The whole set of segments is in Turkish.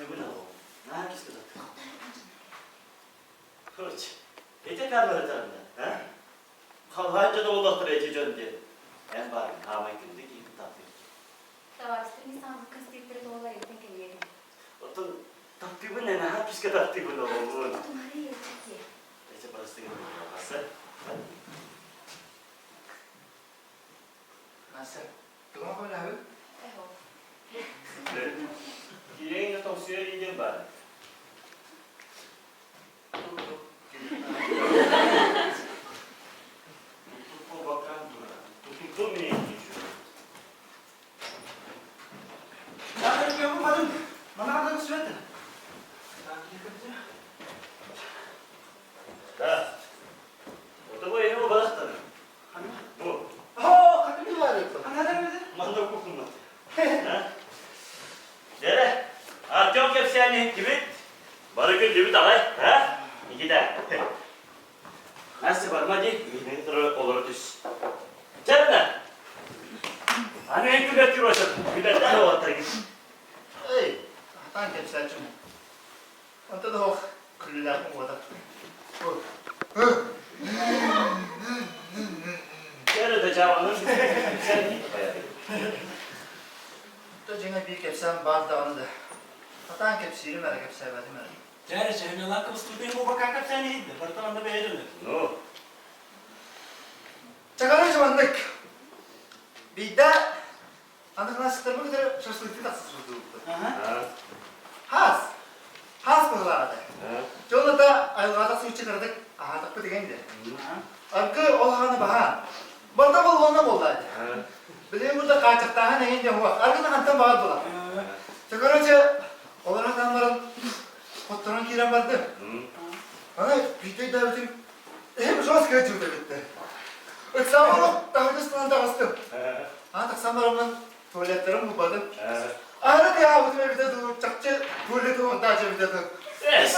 takvimini alalım. Ne herkes kadar? Kılıç. Ece karları tarafında. Ha? Kalhanca da Allah'tır Ece Cönde. En bari hava günde giyip takvim. Tavastır insan bu kastetleri doğrular evden geliyor. Otun takvimi ne? Herkes kadar takvimini alalım. तुम्हारी ये चाहिए. Ece parası gibi olması. Nasıl? Tamam böyle abi. Eho. Yine tavsiye edeyim bari. Tutup bakan dura. Tutup ne geçiyor? Ya ben yapamadım. Bana adamı söyledi. Da. O da bu evi o balıktan. Hani? Bu. Haa, kadın var yaptı. Anladın mı? Manda kokulmadı. Ha? Dere. Artyom kepsiyani gibi. Barıkın gibi dalay. Ha? İki de. Nasıl varmadı? Yine sıra olur düz. Canına. Hani en kület yürüyorsun. Bir de daha o git. Ey, hatan tepsilerci mi? Anta da o külüler mi o da? Dere de cavanın. Sen git bayağı. Da cenga bir kepsem bazı dağını da. Hatan kepsiyle merak kepseye verdim merak. Cari cehmiyalar kıvıstırdığı bu bakar kapsayını iyiydi. Barıtananda beğenilir. No. Çakaran zamanlık. Bir de anlık nasıl kadar şaşırtıcı tatsız oldu. Aha. Has mıhladı. Jonda da ayılgada su çıkardık. Aha takı degende. Arka olağanı bahan. Barda bolğanı boldaydı. Bileyim burada kaçıktağı neyinde huak. Arkada hantan bağır bular. Çakaranca olan adamların kotların kiren vardı. Ana bir de bütün hem şans geçirdi bitti. Ötsamam daha öncesinden de bastım. Artık samarımın tuvaletlerim bu badım. Ağrı diye avutma bir de dur, çakçı tuvaleti ondaca bir de dur. Es.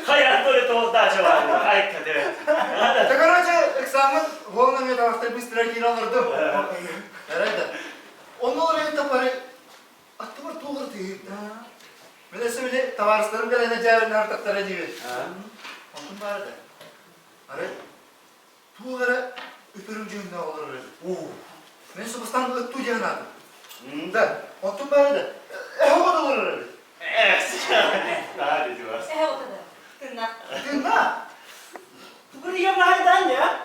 Hayat böyle tohumdaşı var mı? Ay kader. Çakaranca eksamın volna bir tarafta bir sıra giyini alırdım. Herhalde. Onun oraya da parayı attı var tuğur değil. Bilesi bile tavarslarım gelene cevherini artıklara gibi. Onun bari de. Arı, tuğlara üpürümcüğünde olur öyle. Ben subastan öttü yanadım. Da, onun bari de. O da olur öyle. Es. Daha ne diyorsun? Eho kadar. Tırnak. Dinle. Bu niye mahalleden ya?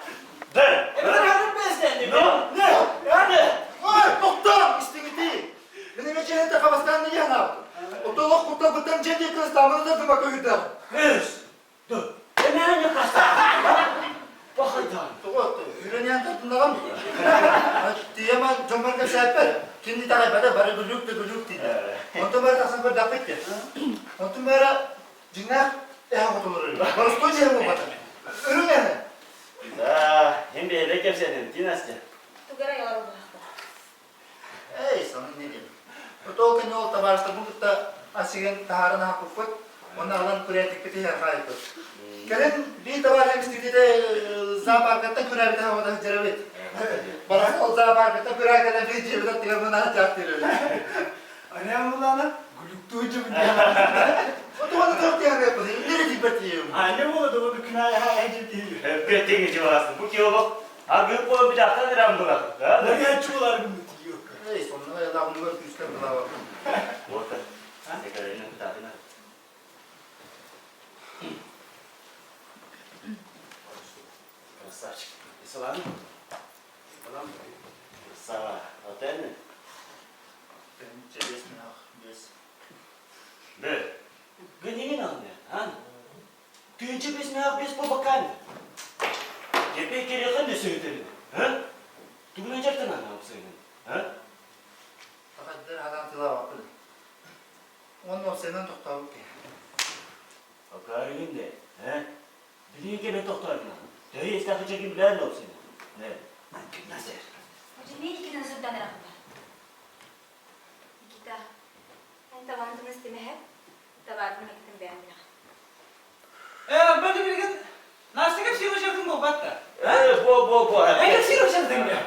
De. Ben hanım beslendim. No. Ne? Hadi. Ay, doktor, istimiti. Benim için de kafasından ne yanadım. Otolog kurta bıtan cennet kız damını da tımak öğüdüm. Es. Dur. Hemen ne kasta? Bak haydan. Doğru, öğrenen de bunlara mı? Diyemem, cömert'e sahipler. Kendi tarifede bari gülük dedi. Ondan beri taksan bir dakika etti. Ondan beri cinler kutulur. Barış koyca hem o kadar. Ürün yani. Hem de eve kepsenin. Dinasya. Tugara yalar bıraktı. Ey sana ne diyeyim. Otol ki ne oldu tabarışta bu da asigen taharına hakufut. Onlardan kreatif bir yer kayıptır. Keren bir tabarın istediğinde zaaparkattan kürabide havada cerevit. Bana o zaaparkattan kürabide bir cebide tıkabına çarptırıyor. Annem bulana gülük duyucu bir diye. O da bana dört yer yapıyor. Nereye dipetiyim? Annem oldu bu kınaya hayacı değil. Hep kötü geçiyorsun. Bu ki oğlum. Ha büyük boyu bir dakika diren bırak. Ne gençular gibi diyor. Ey sonuna ya da bunu böyle üstten bula bak. Orta. Tekrar eline bir tane. Saç. Salam. Salam. Sağ. Otel mi? Benim çevresine bak. Yes. Ne? Gönlünün anlıyor. Ha? Günce biz ne yapıyoruz bu bakan? Cepe kere ne söyledin? Ha? Dugulacaktın ana o senin. Ha? Fakat der adam tıla bak. Onun o senden toktağı ki. O karının de. Ha? Biliyor ki ne toktarın. Dayı esnafı çekip bilen ne olsun? Ne? Nankır Nazer. Hoca ne dikiden sırdan rakba? Nikita. Ben tavandını isteme hep. Tavardını gittim beğendim. Ben de bir gün nasıl hep siruşaktın bu batta? Bu. Ben hep siruşaktım ya.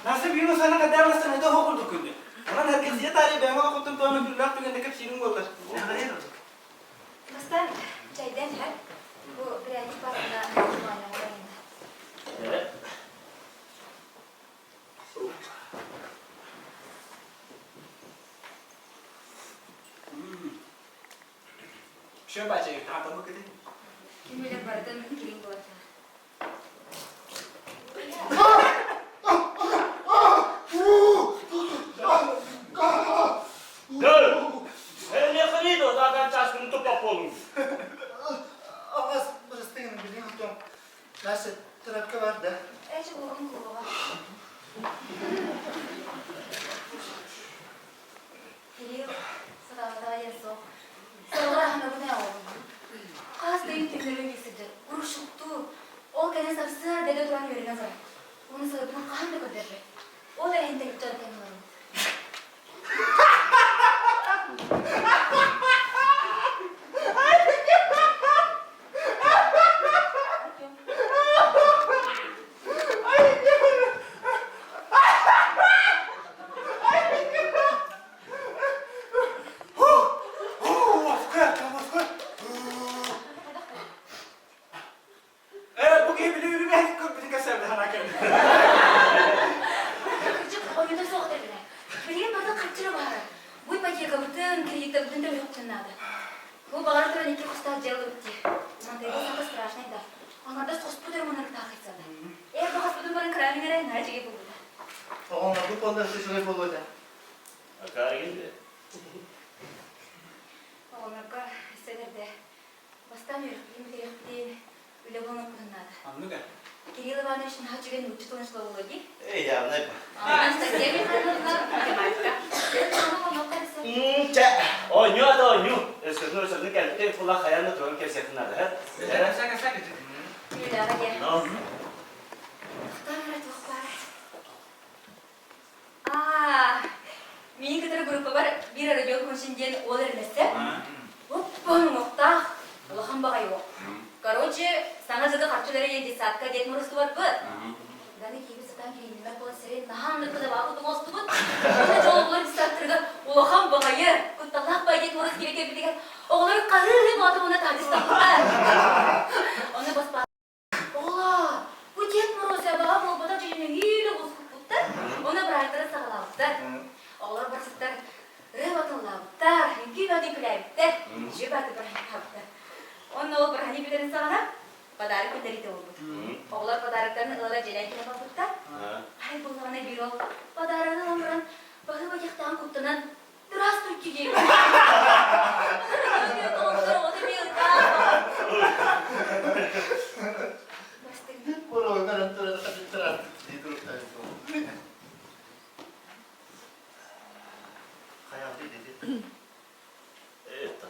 Nasıl bir sana kadar nasıl ne de okurduk şimdi. Ona herkes ya tarihi ben okudum sonra bir laf tükendik hep sirim oldu. Şöyle bahçeye tamam mı kedi? Kim bilir bardın kirin bolsa. Dur! Ne kırıydı o zaten çaskını topap olmuş. Ağız bırıstığını bileyim hatta. Nasıl trafik var da. Ece buğum kuluğa. Kiril, sadağda yazı. Sadağda hanı bu ne oldu? Kaz deyim kimleri gesidir. Uruşuktu. O kene sapsır dede duran yörüne zarar. Onu sığıpına kan da göderdi. O da entelektüel kenarı. Bu gibi yürümeyen bir keserdi hana kendi. Kırcık oyunda soğuk dediler. Bileyim bazı kaçırı var. Bu paçaya kabutun, kiriyikte bütün de yok çınladı. Bu bağırı duran iki kusta jalı bitti. Mantayda sakı страшный да. Onlarda sos budur bunları takip sadı. Eğer bu hasbudun barın kraliğine nerece gibi buldu. Oğlum bu konuda şöyle boluydu. Akar geldi. Onlarga hisselerdi. Bastan yürüp değil, öyle bana kudunladı. Anladın mı? Кирилл Иванович нахачуген учитель школологии. Ya ne bu? Анастасия Михайловна математика. Oynuyor da oynuyor. Eskiden geldi. Telefonla hayalini duran kesetin adı. Sen. Юляга gel. Ne oldu? Tamam, çok var. Менің кітір группа бар, bir ara yol konuşunca olur emesi. Onun nokta, Allah'ın bağı yok. Короче, sana zıgı harçları yendi saatka det morustu var bu. Dani gibi satan giyinme kola seri nahanlı kıda bağlı tumostu bu. Ona çoğulları disattırdı. Allah'ın bağı, kuttalak bağı det morus gibi kebildiğen. Oğulları karırlı bu adamına tadistan var. Ona baspa. Ola, bu det morus ya bağı bu bada cücümün iyile bozkut tuttu. Ona bıraktıra sağlavdı. Oğullar basitler. Rıvatınlavdı. Hünkü vadi külaydı. Жибаты бұрайып Onun ол бір хани білерін сағана, подарок білдерді ол бұд. Оғылар подароктарын ылыла желен келіп алыпта. Ай болғана бір ол подараны ламыран бағы бәйіқтан құттынан Здравствуйте деймін. Por hoy me han traído a entrar. Hayatı dedi. Evet.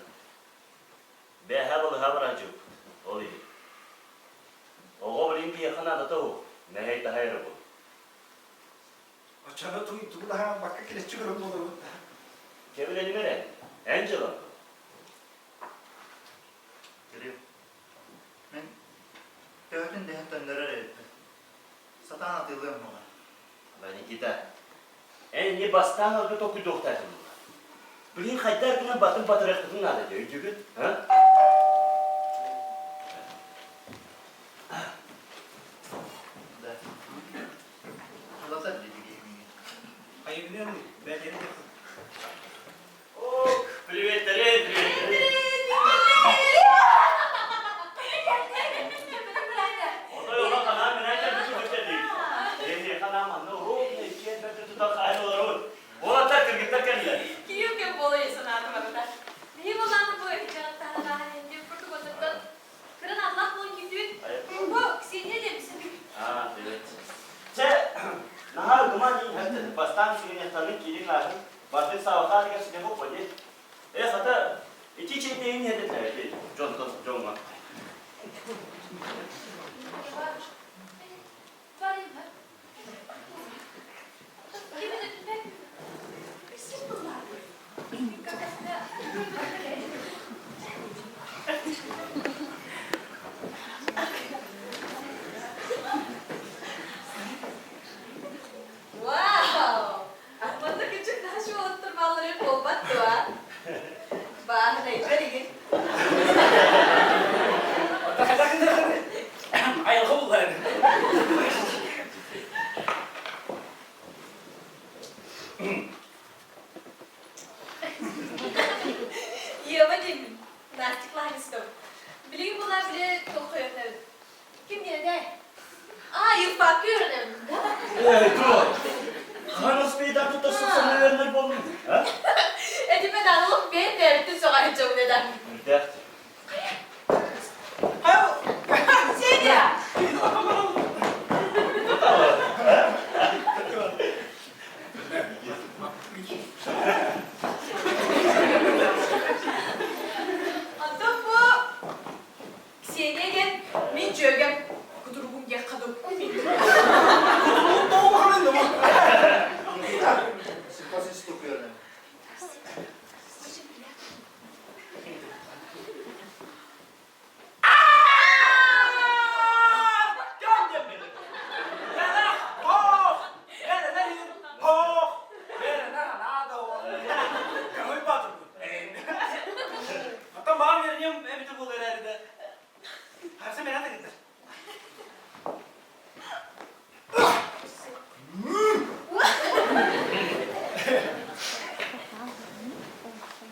Ben haberacı. Oluyor. O goblin bir yakına da tahu. Ne heyte hayır bu. Açana tu daha bakka kilit çıkarım olur. Kebileni veren. Angela. Geliyor. Ben dövdün de hep döndürür etti. Satan atılıyorum ona. Ben gide. En iyi bastan aldı toku doktorum. Bilin haydar günü batın batıraktığın adı diyor. Çünkü. Ha? Da. Anlatar dedi ki. Hayır biliyor musun? Ben yeni de. Oh, привет, привет, привет. O da yola kanal binerken bir şey değil. Yeni kanal manlı o ne işe ben tutak aynı olur. Ola tak kırgıtlar kendiler. Кирилл кем болайсың атым арада. Не болғаны бұл жақтарына деп күртіп отырды. Кірін Allah болын кемдеуін. Bu Ксения демісің. Ha, evet. Nahar duman iyi hadi. Bastan sürüne tanık kilin lazım. Batın sağlığa diye sürüne bu koydu. Hatta iki çiğ deyin yedi. John var. Varayım mı? Kimin önünde? Siz bunlar. Wow! Aslında küçük daha şu oturmaları kolbat doğa. Bana ne verin? Ay kollar. Iya, Pak Jim. Nasib tanıştım. Bilgi bunlar bile dokuyorlar. Kim diye de? Aa, yufak gördüm. Dur. Hanus Bey'den tutasın sana verenler bol mu? Ha? Edime dalıp ben derdi soğan çok neden. Dert. Hayır. Sen ya. Adam bu. Seneden men jörgem kudurgum gel kadın. Doğum halinde mi? Simpasis dokuyor.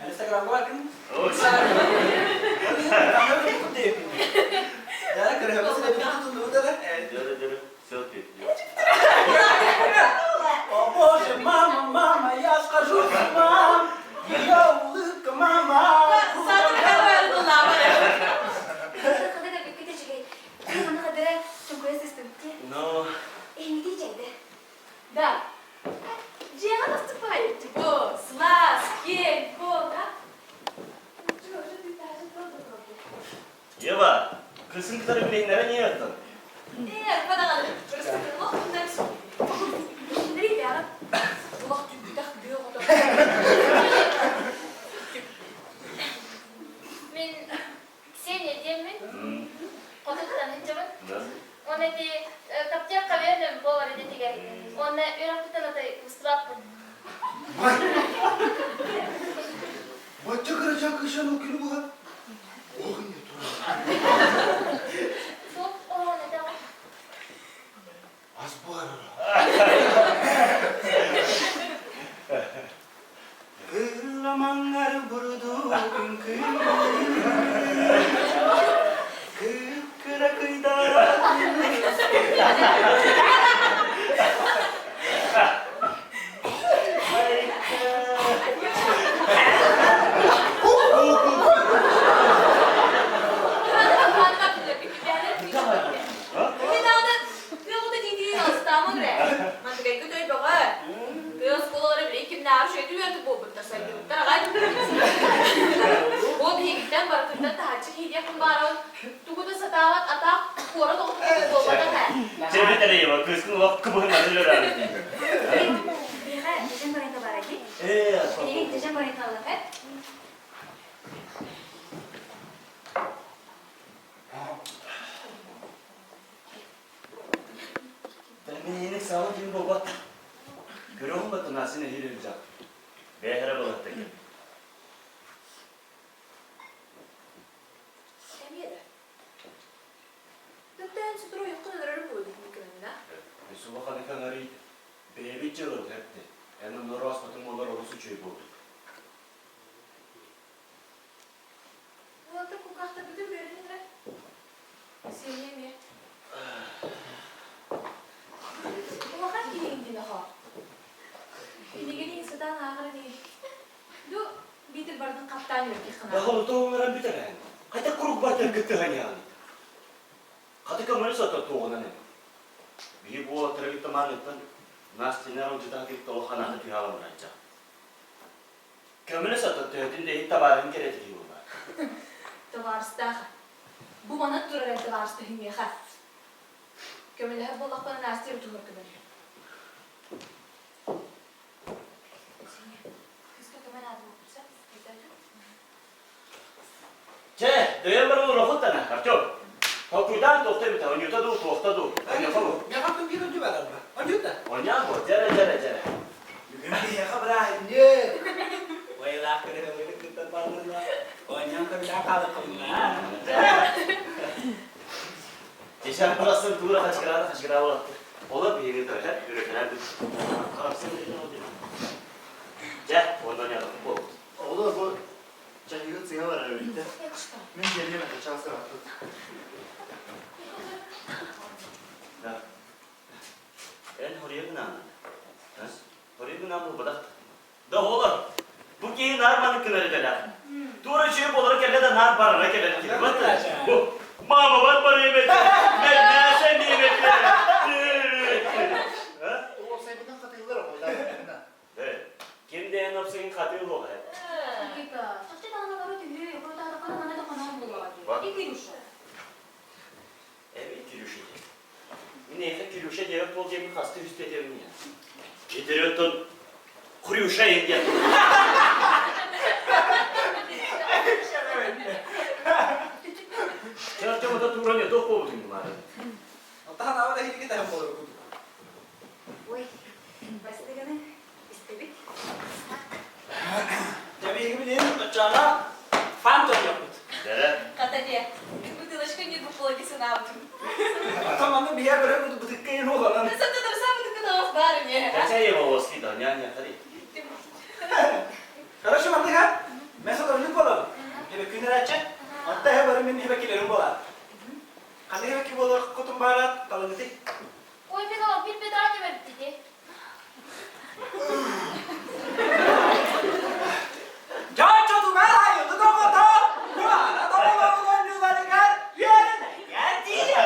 Instagram'da bakın. Oy. Kamera tutun diye. Ya kırmızı da bir tutun da. Dere. Selfie. Oh Боже, мама, я скажу вам, ее улыбка, мама. Sana kadar dolar var. Sana kadar da bir küçük. Sana kadar çok güzel sistem ki. No. Ne diyecekti? Da. Диана наступает. Во, слаз, кем, да? Yeva. Kızın kıtarı bilekleri niye yattın? Подала. Просто лох на все. Ребята. Лох ты так бьёт. Мен Ксения деймін. Қотықтан хинжамын. Оны де каптекқа бердім повар едетіге. Оны үйрақтықтан атай ұстыраппын. Бачча кырача кышан окилу буга. Огын не тура. Сол оғаны дағын. Аз буара. Kırlamanlar burudu kıra kıyda. Cemre Yeva. Kızın vakit kıvırmadı öğrendim. Ben yeni sağlık gibi babat. Görüyor musun nasıl nehir edecek? Behere balıktaki. Su bakanı kanarıydı. Beğenip çağırdı hepti. Yani Noras batın onlar orası çöy buldu. Ya kalau tahu orang bicara kan, kata kuruk baca ketehan yani. Kata kamu satu tuh orang ini. Bir bu terlalu teman itu, nasi narum kita kita loh anak hati halam raja. Kamu satu tuh jadi kita bareng kira jadi bu. Bu bana durar etibarsta himiye ha. Kömele hep Allah bana nasi tutur kömele. Che, doyan baru rohut tanah, karcok. Kau kuidan tuh tapi tahu nyuta tuh, tuh tuh. Hanya kamu. Ya kan bir önce var ama. Önce de. Hanya aku, jara. Ya kabar ini. Vay lah kere böyle kıtan bağırma. Onyan da bir daha kaldı kılına. Geçen burası dura kaç kira olarak. Ola bir yeri taşır, yürütüler bir. Karapsın ne oldu? Che, ondan yapalım bu. Olur bu. Çayı sığa var öyle. Men burası var. Ya. En oraya gına. Ha? Oraya gına mı bırak? Da oğlum. Bu ki narmanın kınarı kadar. Doğru şey olarak elle de nar parana kadar ki. Bak. Bu mama var para yemek. Ne sen yemek ya. Ha? O sayfadan katılır o da. Evet. Kim de en yapsın katıyor o. 그러니까 첫째 단어로 들려 그러다 하나 하나 Bak. İlk yürüyüşü. Evet gülüşe. Neyse gülüşe diye bol diye bir hasta hüsnediyorum ya. Getiriyorsun. Kuruyuşa yenge. Çarşamba duranıyor. Dokku oldun bunları. Tahan awalnya ini kita yang boleh kudu. Ой, бастыганы истебит. Jadi ini bilin bacana fantom yapıt. Dere. Ката dia. Бутылочка не буклоги сынавтым. Tamam da bir yer böyle kudu bıdıkkayın olan. Ты сам там сам ты когда вас барыня. Kaça yema olsun da yani hadi. Хорошо mantı kan? Mesela önlük olalım. Hebe günler açacak. Hatta hebe benim hebe kilerim bolar. Hani hebe ki bolar kutum barat kalau nanti. Ой, бегала, bir bedava verdi dedi. Jangan coba ayo, lu kok tahu? Mana tahu mau juga kan? Biarin aja.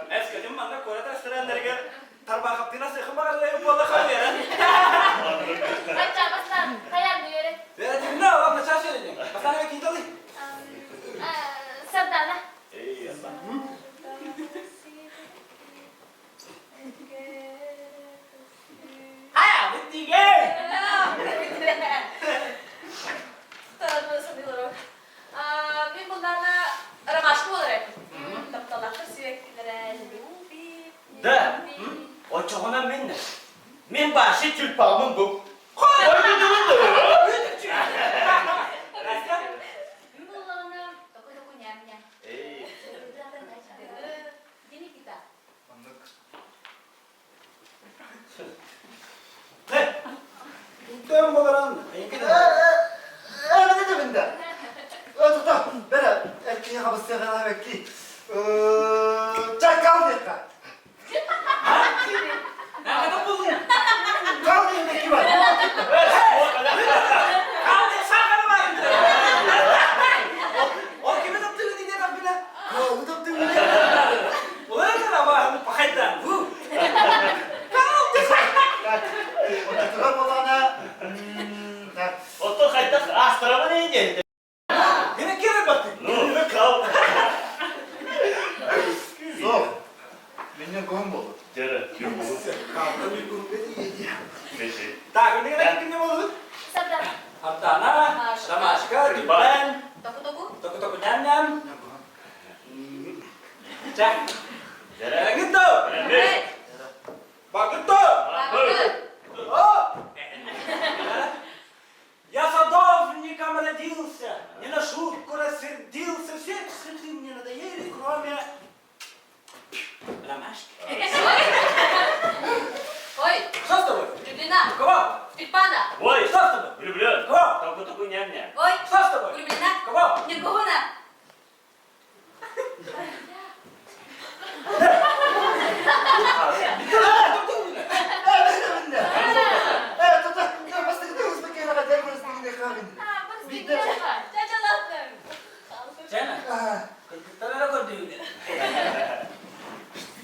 Eski zaman da Kore'de restoranlar gel. Tarbah kaptina sekembar ada bola kalian. Baca bastan, hayal diyor. Ya dinle Allah mesaj söyleyecek. Bakana bir kintalı. Sardana. İyi ya. Hayır, bitti gel. Тарадысын дилоро. Мен булдарна ромашка болар эдим. Тапталактыр сүйектилер, люби. Da. O çoğuna men ne? Men başı tülpağımın bu. Koy bir durun da. Мен булдарна току ням-ням. İyi. Dini kita. Ne? Tutem bolan. Peki de. Evet dedim de. Tutam. Böyle erkeğe havası kadar bekli. Çakal dikkat. Ne kadar buldun? Kal diyeyim ki var. Kaldı sakın var. O kimi tuttu diye kapına. Kal tuttum bile. Ulan da ama paketler bu. O tutulan olana. Oto kayıtta astarama ne geldi? Yine kere baktı. Ne kal? Zor. Benim kum bu. Dere. Kaldı bir grup dedi. Neyse. Tak, ini kan kimnya mau lu? Sardana. Hartana, Ramaska, Diban, Току-току. toko-toko nyam-nyam. Cek. Dere. Ya gitu. Ne? Bak gitu. Oh. Я садовник омолодился, не на шутку рассердился, все цветы мне надоели, кроме ромашки. Ой, Что с тобой? влюблена. Кого? Тюльпана. Ой. Что с тобой? Влюблен. Кого? Только ням-ням. Ой, Что с тобой? влюблена. Кого? Нергуна. Evet tutam. Bastı gidiyor. Uzbek yana kadar burası bir de kalın. Ah, Bitti. Cacalattım. Cena, kita ada kau di.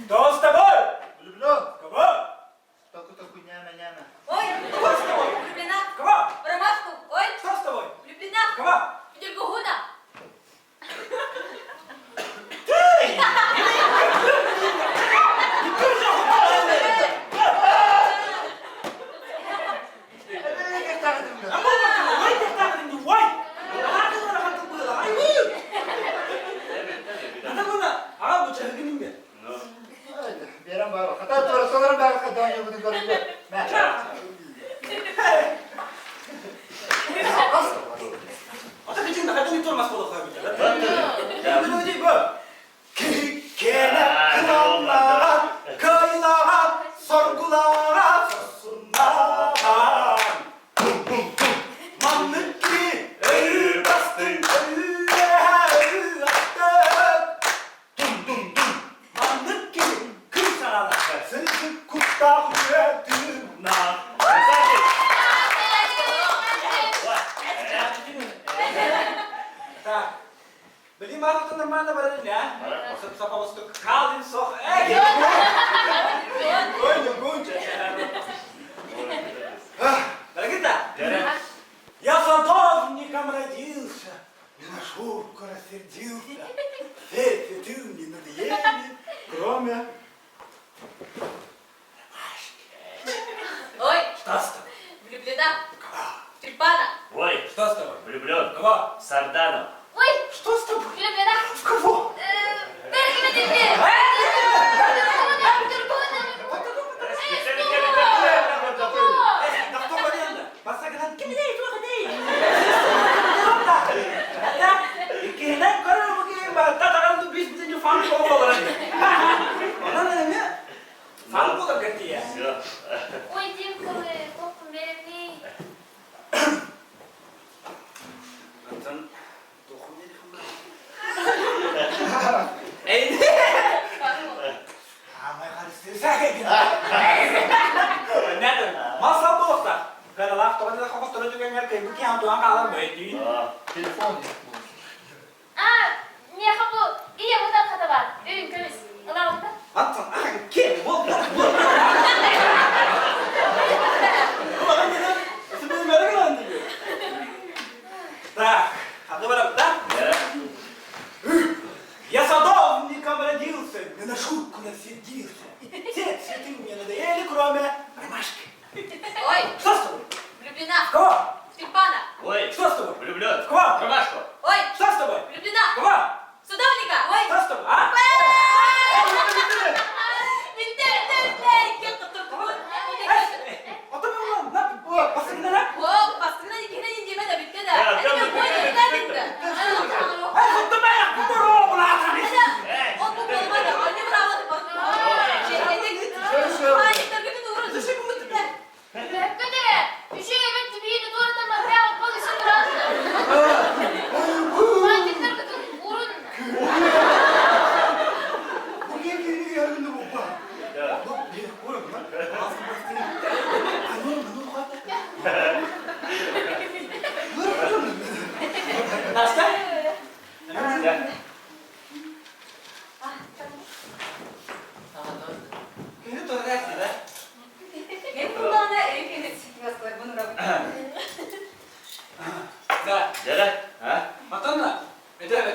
Что с тобой? Люблю. Кого? Току-току няна-няна. Ой, Что с тобой? влюблена. Кого? В ромашку. Ой, Что с тобой? влюблена. Кого? В Нергуна. Kamu macam woi kita ini woi. Ada orang hantu bola. Ayo. Ada mana? Ah, bocah gini enggak? No. Veren bana bak. Hatta sonra ben kadar bunu görünce. Ben. Atau kecil nak ada itu mas bola kau bicara. Betul. Ya betul je bu. Kena kenangan, kehilangan, sorgulara susunlar. Manlık ki ölü bastın, ölü attı. Allah'a tutun bana ya. Bana. Basıp sapa bastık. Kaldın sok. Koydum gunca. Дорогие, Dere. я садовником родился, и на шубку рассердился. Все цветы мне надоели, кроме... Ой, Что с тобой? влюблена. Кого? Тюльпана. Ой, Что с тобой? влюблен. Кого? Сарданов. Ой, Что с тобой? влюблена. В кого? Берегime dinle. Да кто вариант? Посагран, кем лей, что ты? İki hemen karı bugün ben tataramdı biz bizim fan kovalar. Ona ne mi? Fan kovalar gitti ya. Все. Ой, девка, kopun benimle. Sen dokun dedi kumda. Ey. Ama karısı sakın. Ne de? Masal bu orta. Karalar topladı kafası torunu gönder ki bu kiyan tuan kalan böyle. Telefon. Aa, niye kapı? İyi bundan kata var. Ürün kömüz. Ulan orada. Atın, kim? Bu. Ulan ne? Nasıl böyle merak edelim diyor. Так, а добро, да? Dere. Я садовником родился, и на шутку насердился. Все цветы мне надоели, кроме ромашки. Ой, Что с тобой? влюблена. В кого? Тюльпана. Ой, Что с тобой? влюблен. В кого? Ромашку. Ой, Что с тобой? влюблена. В кого? Садовника. Ой. Что с тобой? А? Bitti, bitti. Gel tuturdum. Otur lan, ne yapıyorsun? Basın ne lan? Hop, bastığına dikine incime de bitti de. Ya, Hadi tamam, ben bu bitti, elinden bitti, bitti. bitti. Ay, tuttum ben yaptım bu ruhu bunu atanı. Hadi. O bu koluma da. Anne bravo de bak. Şeyde gitti. Hayır, tabii ki doğru. Dışı bu bitti. Hakikaten. Üşüye bitti bir yeni doğrudan bak. Ben atmak için bıraktım. Mantıklar kıtın. Vurun. Bu geldiğini yargında bu bak. Ya. Bu bir vurun lan. Ağzını bastırın. Ay ne oldu lan? Nasıl? Ya. Ini tuh reaksi lah. Benim bundan da erkeğiniz. Nasıl bunu da. Nah, Dere. Ha? matan lah. Beda mi?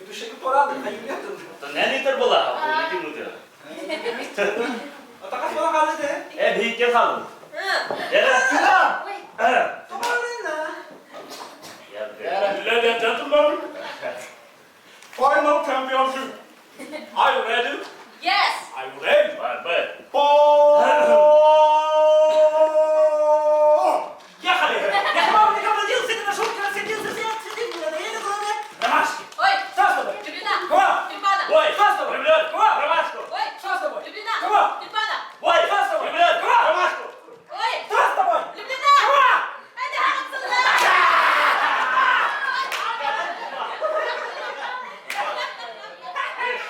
Bir şey ki poral, kayu lihatın. Ne nedir bu la? Bu kim bu diyor? Otak sekolah kali deh. Büyük gel kalın. Hı. Dere. Sinan. Ой, Ha. Tomalina. Ya ladies and gentlemen. Final championship. Are you ready? Yes. Are you ready? Var var. Ехали! Я к вам не говорил, с этим шутки рассердился, сидим, не надоели, кроме ромашки. Ой, Что с тобой? влюблена. Кого? Тюльпана. Ой, Что с тобой? влюблен. Кого? Ромашку. Ой, Что с тобой? влюблена. Кого? Тюльпана. Ой, Что с тобой? влюблен. Кого? Ромашку. Ой, Что с тобой? влюблена. Кого? Hadi haksızlar.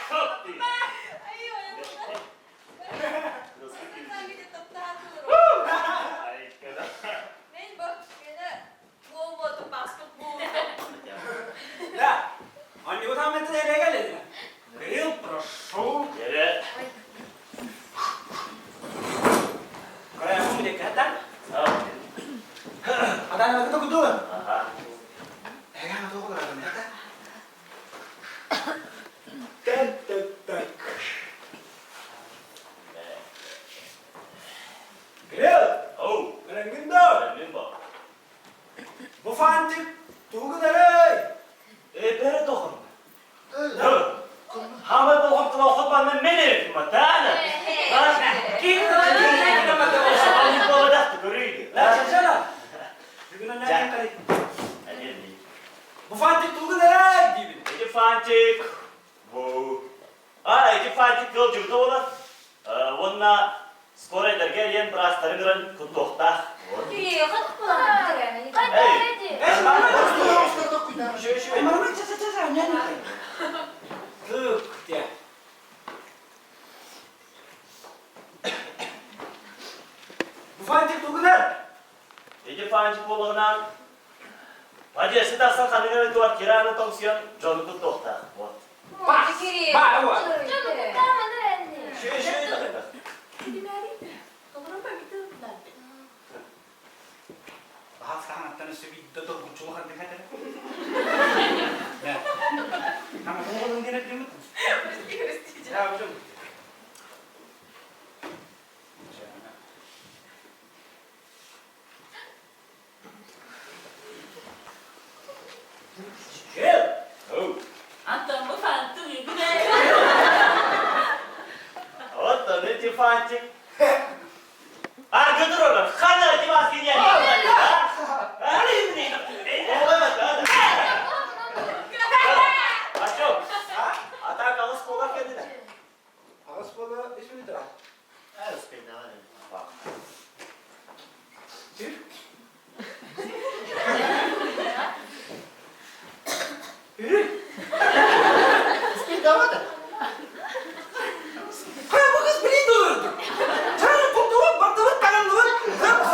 Çok değil. Ay, ay, Sen gidip toplantılar. Ay, kadar. Ben bak, beni bu botu bastık bu. Да. Он не вот там это регалили. Кирилл, прошу. Dere. Kayak kamu deh kata. Tamam. Ada anak itu kudu. Aha. Kan aku kok ada kata. Tak tak tak. Kirill, Oh. rengin dong. Benim bak. Bu fantik tuğu dere. Bere dokun. Dur. Hamad bu hafta okutma ben meni matana. Bak. Kim ne kadar olsa bu da görüydü. Lah çaçala. Bugün ne kali? Hadi. Bu fantik tuğu dere gibi. Ece fantik. Bu. Ece fantik yolcu da ola. Onna skor ederken yen biraz tarıngıran kutuqta. İyi, katık bulalım. Kata ready. Şöyle marmar çaça ne ne? Tık diye. Bu fantik tuğu dere. Ece fantik olduğundan Hadi sedasan kanını duvar kiranı tonsiyon jonu tut dokta. Вот. Fikiri. Var, var. Canım tamamdır anne. Şey da. Bahas kanattan sebi dodol kucuma kan dekat ada. Nah, nama kamu kan dia dimut. Ya betul. Gel. Oh. Anton bu fantu güne. Вот он эти фантик. Arkadır oğlum. Kana divas gidiyor. Alayım ne? Açım. Ata kalış kolak kendine. Awas bola ismi dra. Evet, peki, hadi. Bak. Sir. Peki, hadi. Hayır bu kız beni dövürdü. Sen koktuğun baktığın kanalın hep.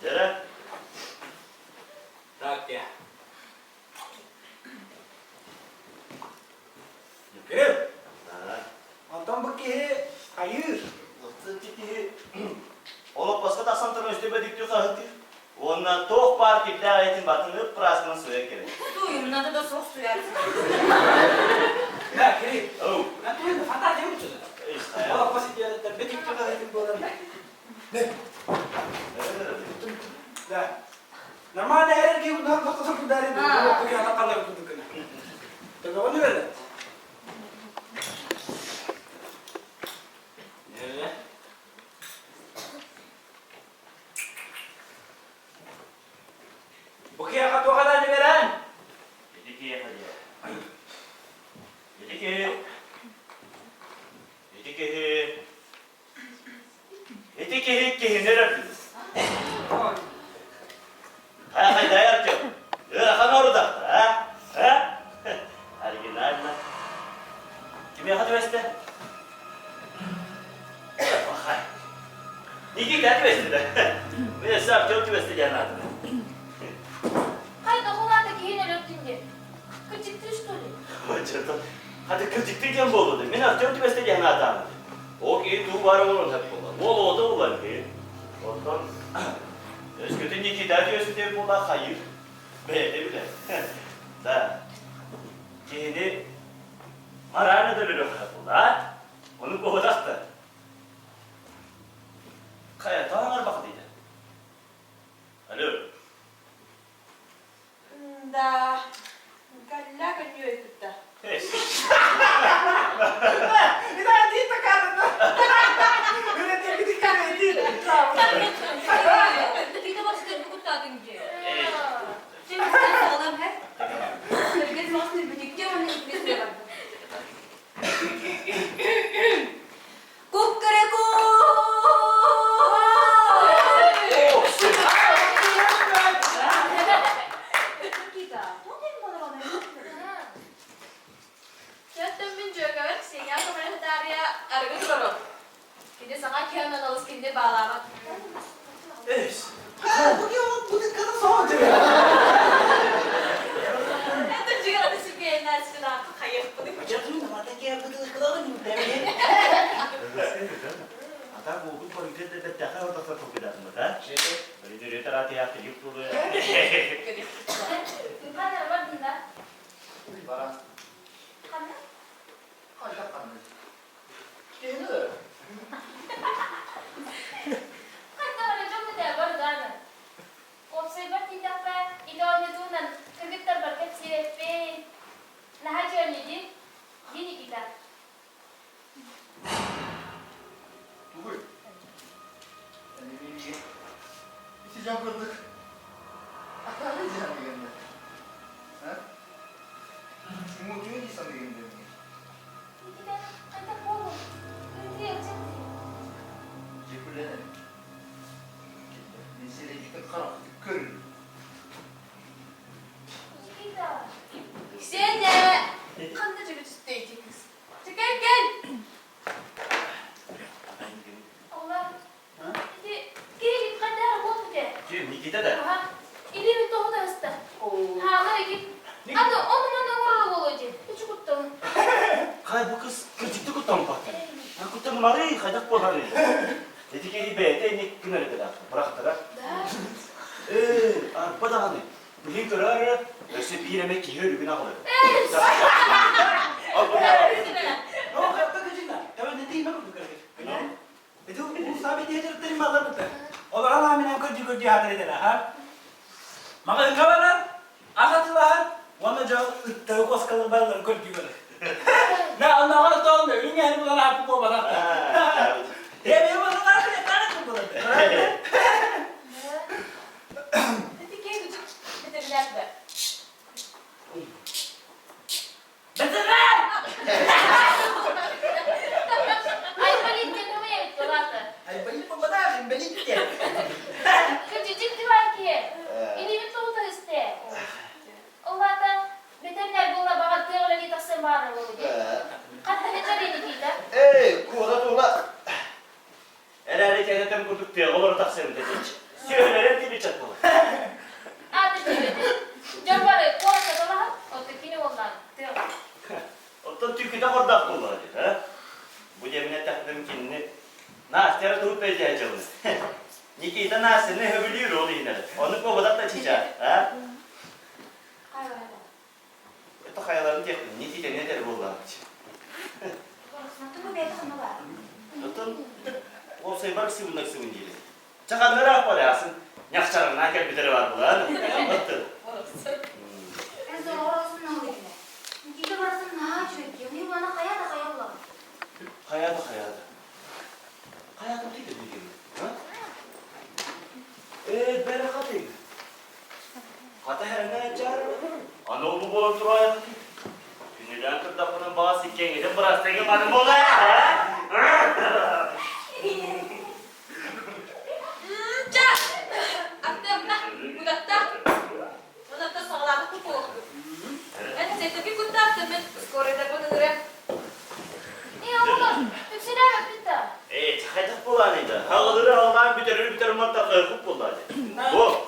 Cere. Tak ya. Gel. Anton bakıyor. Hayır. Olup başka da santırın üstüme diktiyor sahiptir. Ondan toh parti davetin batını prasını suya gerek. Suyum, надо da soğuk su yersin. Ya Kerim. Oh. Nanti itu fantasia muncul. İşte ya. Kalau pasti dia terbetik juga itu bola. Nah, normalnya air ki udah foto dari itu. Kalau pergi anak kalau itu kena. Tegawan juga ada. Ya. Oke, akan dua kali aja beran. Jadi ki hadi ya. Jadi ki. Jadi ki nerede? Hay dayar çok. Ya kan orada. Ha? Ha? Hadi günler lan. Kimi hadi veste? Hay. İki hadi veste de. Ne sap çok veste gelmedi. Hayda holandaki yine röptünce. Kıcıktı что ли? Çırtı. Hadi kızıktıyken bu oldu. Min çok veste gelmedi adam. O ki tu var onun hep olan. Ol o da olan ki. Ondan eskiden iki derdi üstünde bu da hayır. Böyle bile. Da. Kini marana da böyle yapılar. Onu kovadak da. Kaya tağlar bakdıydı. Alo. Da. Galla kanıyor ikutta. Hey. Itu nanti tekanan. Nanti kita kan nanti. Kita başka bir kutladın ki. Evet. Şimdi sen sağlam hep. Sergez vasıfı birlikte onun ikisi var. Kukkaraku! Kita, mungkin mana mana Zaten ben juga kan sehingga kemarin Daria arga turun. Ini sangat kian analis kini balamat. Evet. Ha, bu kadar soğuk ya. Itu juga ada sih kayaknya sudah kayak begitu. Jatuhnya mata kayak betul kalau ni tadi. Ata bu paling gede de daha orada çok gider mi ha? Böyle de terati yaptı yıptı. Bukan apa dinda? Bara. Karena Hadi bakalım. Gelir. kan orang jauh tidak bergana. Observer tidak apa, idolnya tuh nan kerja berkat CFP. Nah aja nih gini kita. Bugün. Yani bir içeceğim kırdık. Atamayacağım bir günde. Ha? Umutluyum insan bir günde. Kita kita polo. Ini dia cantik. Teşekkürler. Mesele gidip karanlık kır. Kita. Sen de kan da juga stay kız. Nikita da. Aha. İlimin tohu da ıstı. Ha, hadi git. Hadi onu orada olacak. Hiç kuttum. Kay bu kız kırcıklı kuttan baktı. Ha kuttan marı kaydak bu hani. Dedi ki beyde ne günleri kadar bıraktılar. Da. Arpa da hani. Bilin görer. Öse bir yemek ki her gün alır. Ne o hayatta gıcırlar? Hemen ne diyeyim ben bu kadar? Itu bu sabit dia cerita ni malam betul. Allah Allah mina kerja hadir dah ha. Maka kawalan asal wana jauh tahu kos kalau balar kerja ber. Nah anak tahu ni ini yang bukan apa kau barat. Ya dia mana nak dia tak nak buat. Dedi ki küçük bitirler be. Betul. Ay balik kendime yemek dolapta. Ay banyak pembenar, banyak dia. Küçücük diyor ki. İlimin tohu da ıstı. Onlardan veteriner bolla bana tığla git asıl bana olacak. Hatta geçer yeni giydi. Kuğra tuğla. Herhalde kendinden kurduk diye olur taksırım dedi. Söylerim gibi çatmalı. Adı dedi. Cömbarı korksa dolar. O tekini ondan. Tığla. Ottan Türkiye'de orada kullanıyor. Ha? Bu cemine takdim kendini Nastya durup bekleyeceğim. Nikita Nastya ne hövülüyor oğlu yine. Onu kovadak da çiçeği. Ha? Hayır. Eto hayalarını tektim. Nikita ne der bu olan için. Korkusuna bu belki ama var. Ottan o sayıbar sıvınlar sıvın değil. Çakanları akbalayasın. Yakçarına gel biteri var bu lan. Ottan. Ben sonra orasını ne oluyor? Nikita burasını ne yapıyor ki? Niye bana kaya da kaya bulalım? Hayata. Hayata değil de bir gibi. Ha? Berakat değil. Hatta her ne açar? Anadolu bolan tura hayata değil. Günüden kırdapanın bazı sikkengeden bırastaki manım ola ya. Cak! Aktif lah, mudah-mudah. Mudah-mudah soalnya aku pukul. Ben size tabii kuntaktım. Ben skorede bunu görem. İyi oğlum. Yükselen bitti. Çakayacak bulanıydı. Hağılır hağılan biterir matta kırkıp bulanıydı. Bu.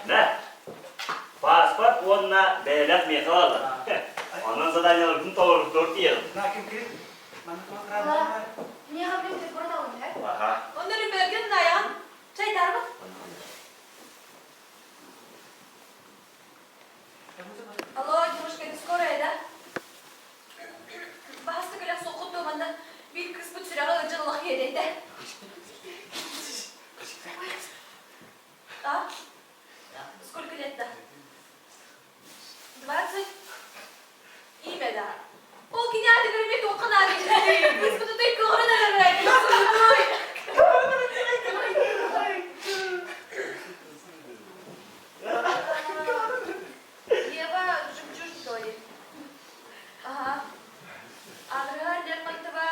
Ne? Pasport onunla beylek miyete vardı. Onun zaten bunu doğru dört yiyelim. Nak kim kiri? Mana kau kerana? Allah. Niye haberim tek burada oynuyor? Aha. Onları bölgen dayan. Çay dar mı? Alo, девушка, это скорая, да? Bahasta kadar sokup doğumanda bir kısmı süralı acılık yediydi. А? Сколько лет, да? 20? Имя, да. Ол киняты гремит окна, кısmı tutuyor, kıvrına vermek. Ева жемчужник говорит. Ага. Адреналь Лермонтова...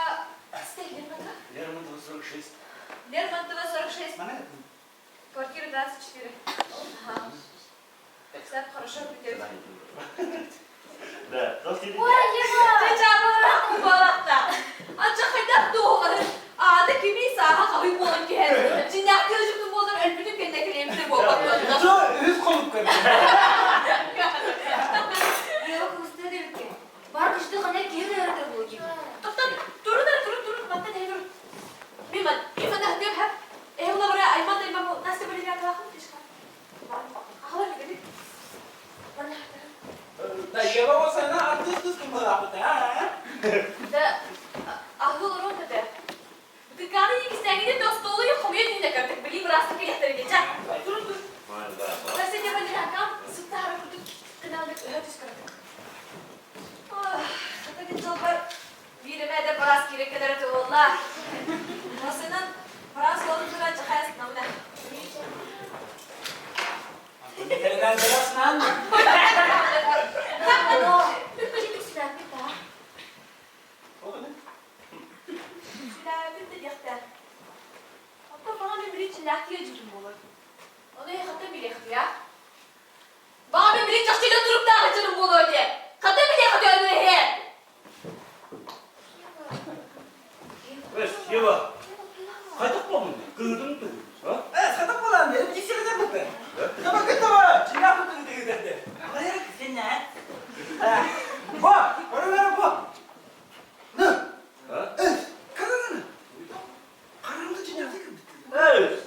Стиль Лермонтова? Лермонтов 46. Лермонтова 46. Mana itu? Квартира 24. Ага. Все хорошо придется. Да, dostum. Vay yema. Tecavüz mübarekte. Ancak hayat doğar. Adı kimi saha kabul bulun ki her. Cinnet gözümü bulur elbette kendilerimizi bu bakıyorlar. Itu üst koluk kan. Yok usta dedim ki. Var işte hani geri yerde bu gibi. Durun. Mantı ne durun. Bilmem. Dah diyor hep. Ona buraya ayman da imam bu. Nasıl böyle bir akıllı işte. Ağlar gibi. Bana. Dah ya bawa sana artis kembali apa dah? Da ahlı olur o kadar. Dükkanın ikisinden gidip dost oluyor. Komuya dinle kaptık. Bileyim burası kıyafetleri geçer. Durun. Ben seni yapalım rakam. Sıkta harap kurduk. Kınaldık. Öpüş kırdık. Hadi çalbar. Birime de parası gerek kadar öte valla. Masının parası olunca çıkayasın namına. Tergan jelas nan. Ano? Çekil silah bir daha. Silah bitti yakta. Hatta bana bir bilinç lahtiye cüdüm olur. Onu hatta bir yaktı ya. Bana bir bilinç yaşıyla durup da kaçırım bu diye. Hatta bir yaktı öyle he. Wes, Eva. Kaydak mı bunu? Kırdın mı? Ha? Sekarang pulang dia, di sini kan bukan? Kama kıtama. Cina kutun dedi. Oraya sen ne? Bak, oraya bak. Ne? Kararını. Kararını cina kutun. Evet.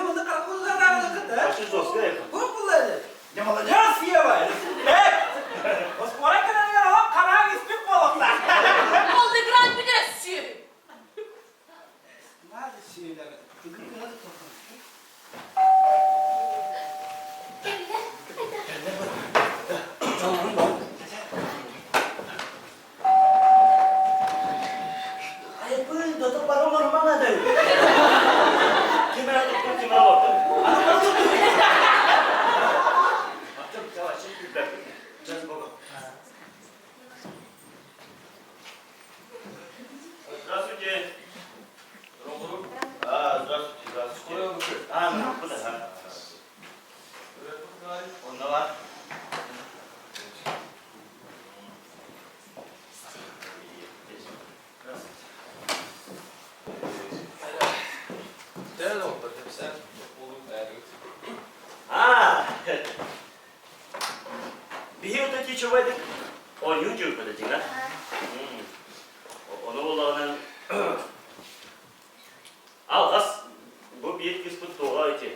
Onda karakollar da kıtı. Başınız olsun. Bu kullandı. Yamalı ne siye var? Hey! Osmora kadar ya hop karar istek balıklar. Oldu grand bir de sür. Nerede şeyler? Çocuk biraz toplam. Ay bu da para var mı ne de? Kime tuttum kime baktım. Baktım yavaş şimdi bir bakayım. Canım baba. Здравствуйте. Здравствуйте, здравствуйте. Bu da ha. Onda var. Değerli oldu hep sen oğlum değerli. А, биһиутэ ти чубайдык ойнун жүйпөдө жиңа. Оны болағынан алғас бұл биет кіспін тоға өте.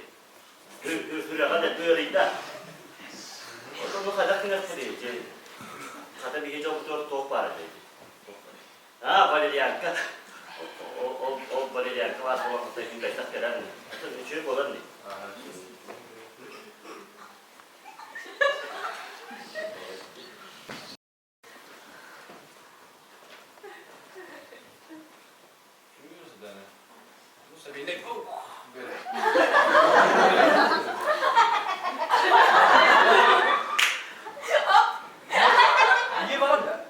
Хүрәға да бөрейді. Оны қадақ кінер қыды. Қада биге жоғы тоқ бар еді. Валерьянка. Ол Валерьянка var bu vakıtta gün kaçtak gelen mi? Atın üçü olan ne? Bilmiyorsun da ne? Bu sebeple böyle. İyi var da.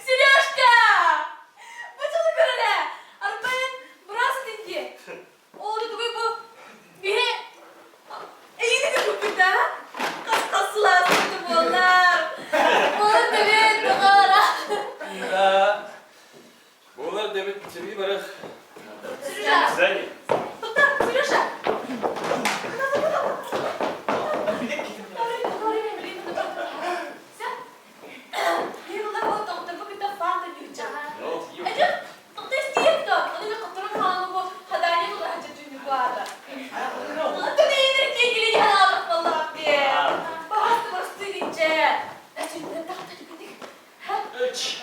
Сережка! Бачала көреле. Арбайын бурасы денге. Ол дүгөй бу. Биhe. Эйне де көпүндө. Кас-касыласты болар. Болар дебет тогара. Bunlar demek çevi bırak. Сережа. Güzel. Тукта, Сережа. Üç.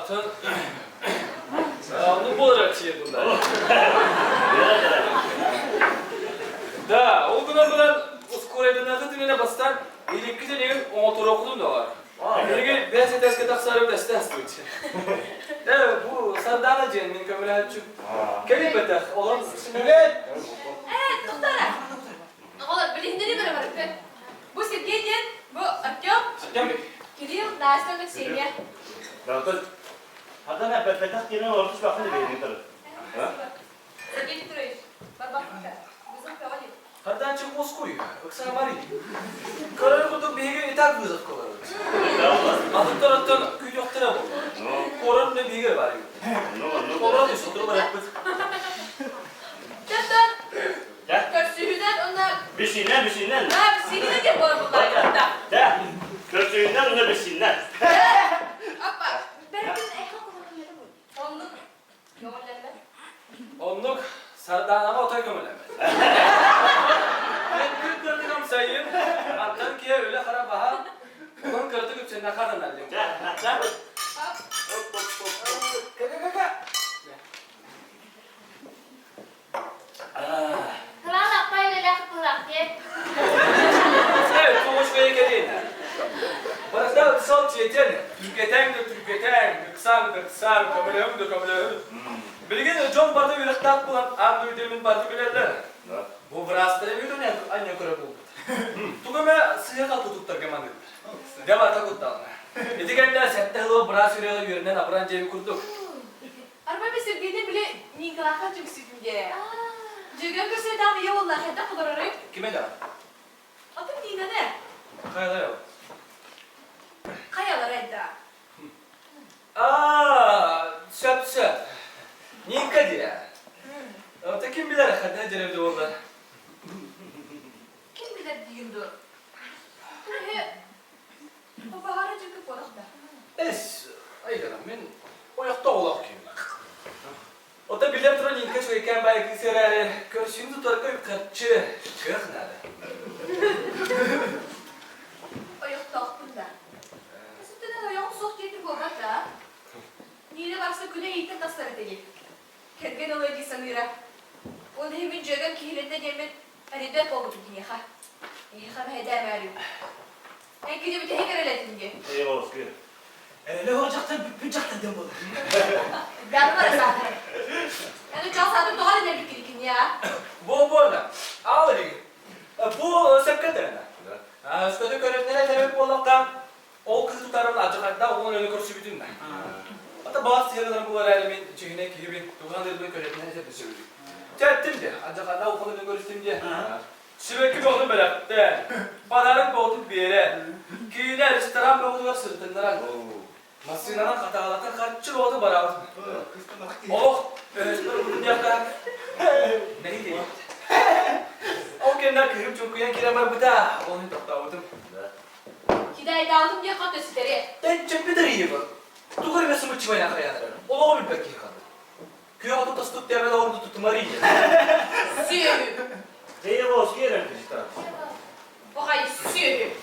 Sen... Onu bularak şey bunlar. Da, o günden bulan Uskoray'dan nakı dinine bastan ilikli deneyin o motor okudum da var. Birge ben size eski taksarım da stes duydu. Da bu sandana cennin kamera açıp. Kelip betek olan sinirler. Bu Сергей, bu Артем, Demek. Кирилл, Настя, Ксения. Bakın. Hatta ne betak yerine ortuz bakın da benim tarafı. Сергей Петрович, Барбакука, bizim kavali. Hatta çık Mosko'yu. Öksen var ya. Karar kutu bir itak vızıf kolar. Adı taraftan köy yoktura bu. Koran ne bir var ya. Koran da sotur bırak bu. Çatan, Ya, körsüğünden ona... bir şeyinden. Ha, seni de var bunlar yanında. Ya, köşeğinden ona bir şeyinden. Appa, ben onluk yollarla. Onluk sardan ama otoy kömürlenmez. Ben büyük kırtıkam sayayım. Attan ki öyle kara baha. Onun kırtık üpsenden kadın alayım. Ya, ya. Kaka. Kılan akbayla lakıp bırak diye. Evet, bu hoş böyle gelin. Bana da salt yeter. Türkiye'den de Türkiye'den, kısan, kamerayım. Bilgin John Barda bir ıhtak bulan, Abdü Demin Barda bilerler. Bu vrastları bir dönem anne kura buldu. Tugama sıya kaldı tuttar kemandı. Deva takut da. Etikende sette hılı bras yürüyorlar yürünen abran cebi kurduk. Arba bir Sergey'de bile Nikolaka çok sütünge. Juga köşeden iyi ollar, hatta kudararım. Kime de? Atın Nina ne? Kayada yok. Kayalar edda. Şap. Babahara çıkıp olakta. Es, ayganam men oyakta olaq kim. Ota bilem turan inkaç veyken belki serare körşünü tutarka yukatçı çıknadı. Ayakta aklımda. Sütüne ayağım sok yetim babata. Nire baksa küle eğitim taslar edeyim. Kergen olaydı sanıra. Onu hemen jögen kihilete demet. Hani dört oldu dünya ha. Ha ben hedem arıyorum. En kötü bir teher eledim diye. Eyvallah Oscar. Ne olacak da bücakta dem olur. Ben var zaten. Yani can sadım doğal eder bir kirikin ya. Bu arada, ağırı. Bu sepkaderine. Üstüde körevlere sebep olmaktan o kız tutarımın acıklarda onun önü körüsü bütün ben. Hatta bazı yerler bu var elimin çekine kiribin tuğan dediğimin körevlerine sebep söylüyor. Çettim de, acıklarda o konuyla görüştüm de. Sürekli boğdum belakta. Pazarlık boğdum bir yere. Köyüne restoran boğdular sırtınlara. Masina'nın katağalata kaç yıl oldu beraber. Oh, öğretmen bunu yapar. Neydi? O kendine kırıp çokuyan kiremar bu da. Onu taptavudum. Hidayet aldım diye kat gösteri. Ben çöpü de iyi bu. Tuğur ve sımı çımayın akayanlar. Ola bir pek yıkadı. Köy adı tasdık diye ben orada tutumarı iyi. Süyü. Eyvallah Oscar arkadaşlar. O hayır süyü.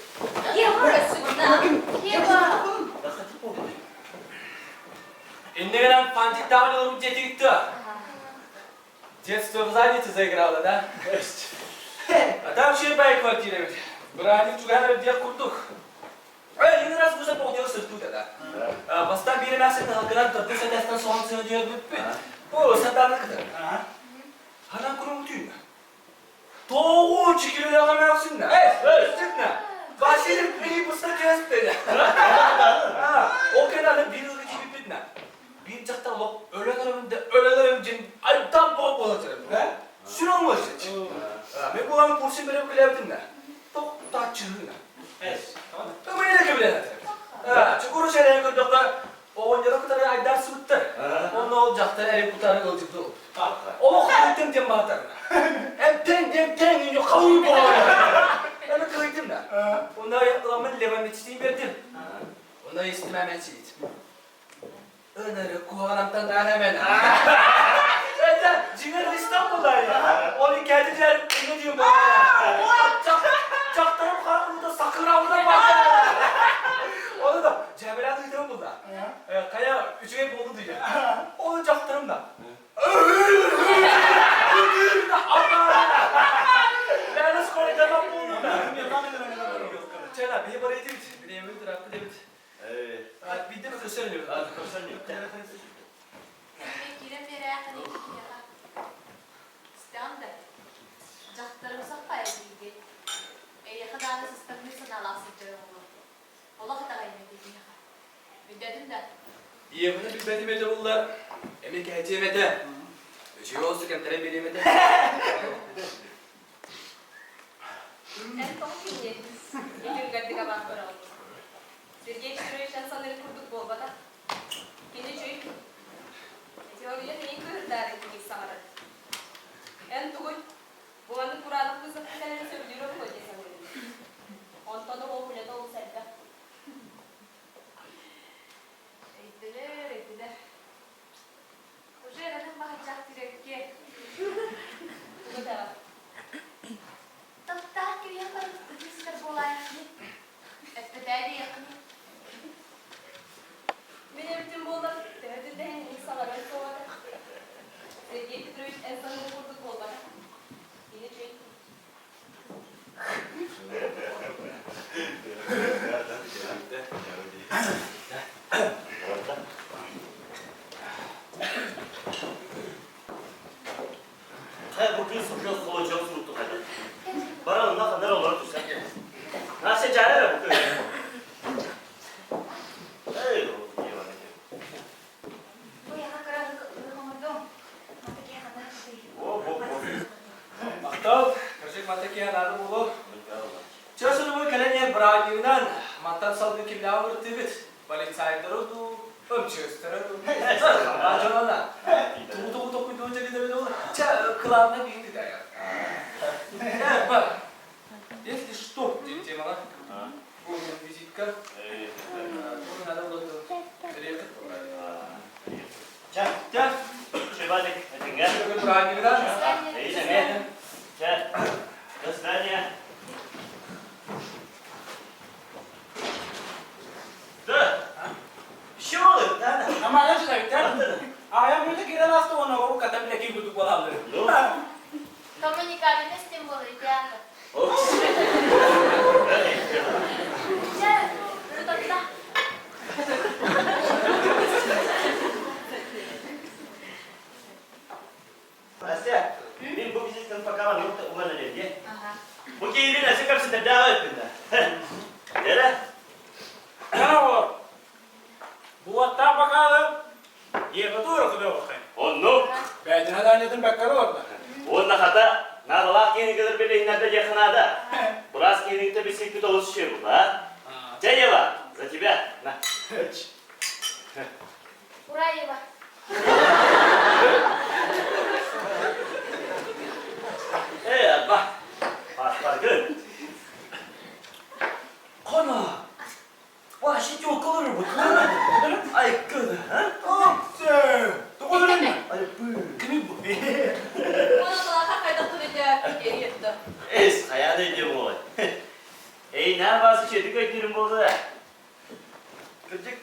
Ya burası buna. Ева! Enneğden pancik davranı olurum ceti gitti. Cet stofzaydı tüze girağlı da. Adam şey bayık var diye. Bıraktık çuganları diye kurduk. Yine raz bu sefer odiyor sırtı da. Bastan biri mesela halkından tatlı sedesten sonrasını diyor büyük. Bu satanlık kadar. Hanan kurumu tüyün. Doğu çıkıyor da kamerasın da. Çıkma. Başlayalım beni bu sıra kesip dedi. O kenarda bir ırıcı bir bitne. Bir çakta olup öğlen için ayıptan boğup olacağım. Şunu olmaz hiç. Ben bu an kurşun verip kılavdım da. Çok da çığırına. Ama yine kıvılayım. Çukuru şeyleri gördük da o oyuncuda kadar aydan sıvıttı. O ne olacaktı? Elim kutarı olacaktı. O kıydım diye bağırlarına. Hem ten yok kavur boğuyor. Ben kıydım da. Onda yapılamın levanın içtiğini verdim. Onda istemem ben şeydim. Öneri kuharamdan da hemen. Zaten ciğer İstanbul'da ya. Onu kendiler ne diyorum bana. Çaktırıp karanlıkta sakın avına bak. Onu da Cemre'ye duydum burada. Kaya üçüge buldu diyor. Onu çaktırım da. Ben nasıl koridordan buldum da. Çena bir bari edin. Bir de yemin tarafı edin. Bir de söylüyor. Kirem bir ayakta ne gidiyor ya? İsteğinde. Caktarım sapaya giydi. Yakadağını sistemini alasın canım olur. Allah kadar ayırmadı ya. Dedim de. İyi bunu bir benim ede bunlar. Emek hecemede. Şey olsun kemtere benim ede. En son dinlediniz. İlgin gardı kaban kuralım. Sergey Şurayşan sanırı kurduk bol bana. Yine çocuk. Teoriye neyin kırırlar ettiğini sanırım. En tuğuy. Bu anı kuralım kızı kızlarını söylüyorum koca sanırım. Ondan da o bile de olsaydı. Ettiler. Hoca aradan bakacak direkt ki. Bu da var. Tatlı kiriye varıp kızlar bolayaklı. Ettiler yakın. Benim bütün bollar derdinde hem insanlar öyle soğudu. Sergey Petrovich en sonunda kurduk bol bana. Yine çocuk. Hayır bu gün sıkıyor kolacağım unuttuk hadi. Baranın ne kadar olur tutsan. Nasıl cahil bu köy? Hey o iyi var. Bu yana karanlık ırmağım. Mata kağıdı şey. O. Maktal, kerjek mata ki anak bulu. Çözülü bu kalenya beraginden mantan saldı ki lava vurtibit. Balik saydır oldu. Ömçöstür oldu. Ajanana. Tuğ kuyduğunca gidebilir olur. Kılağına bindi de ya. Bak. Если что, bana. Bu vizitka. Bunun adı oldu. Riyakıt. Gel. Şöyle hadi gel. Şöyle durağın gibi daha. İyi de gel. Gel. Göster ya. Dur. Bir şey oluyor. Nerede? Ama ne çıkıyor? Ayağım böyle giren hasta ona o kadar bile kim tutuk bana alır. Comunicare simbolo di teatro. Öyle. C'è, tutto. Asya, benim bu vizitlerin bakalım yoksa umarım diye. Aha. Bu keyifli nasıl kapsında devam etminde. Nere? Yana olur. Bu hatta bakalım. Yerine doğru kuduyor bakayım. Onu. Ben de anladım bakalım orada. Onun hata naralak yeni kadar bir inerde yakınada. Burası kesinlikle bir siklet oluşuyor bu ha. Ceneва, за тебя. На. Ураева. Bak. Bakın. Kana. Vahşi çok olur bu. Ay kız. Ha? Aferin. Doğru mu? Ay bu. Kimin bu? Bana da kakayda kılınca geri yetti. Es hayal ediyorum oğlum. Ey ne yaparsın şey dikkat ediyorum burada. Kırcık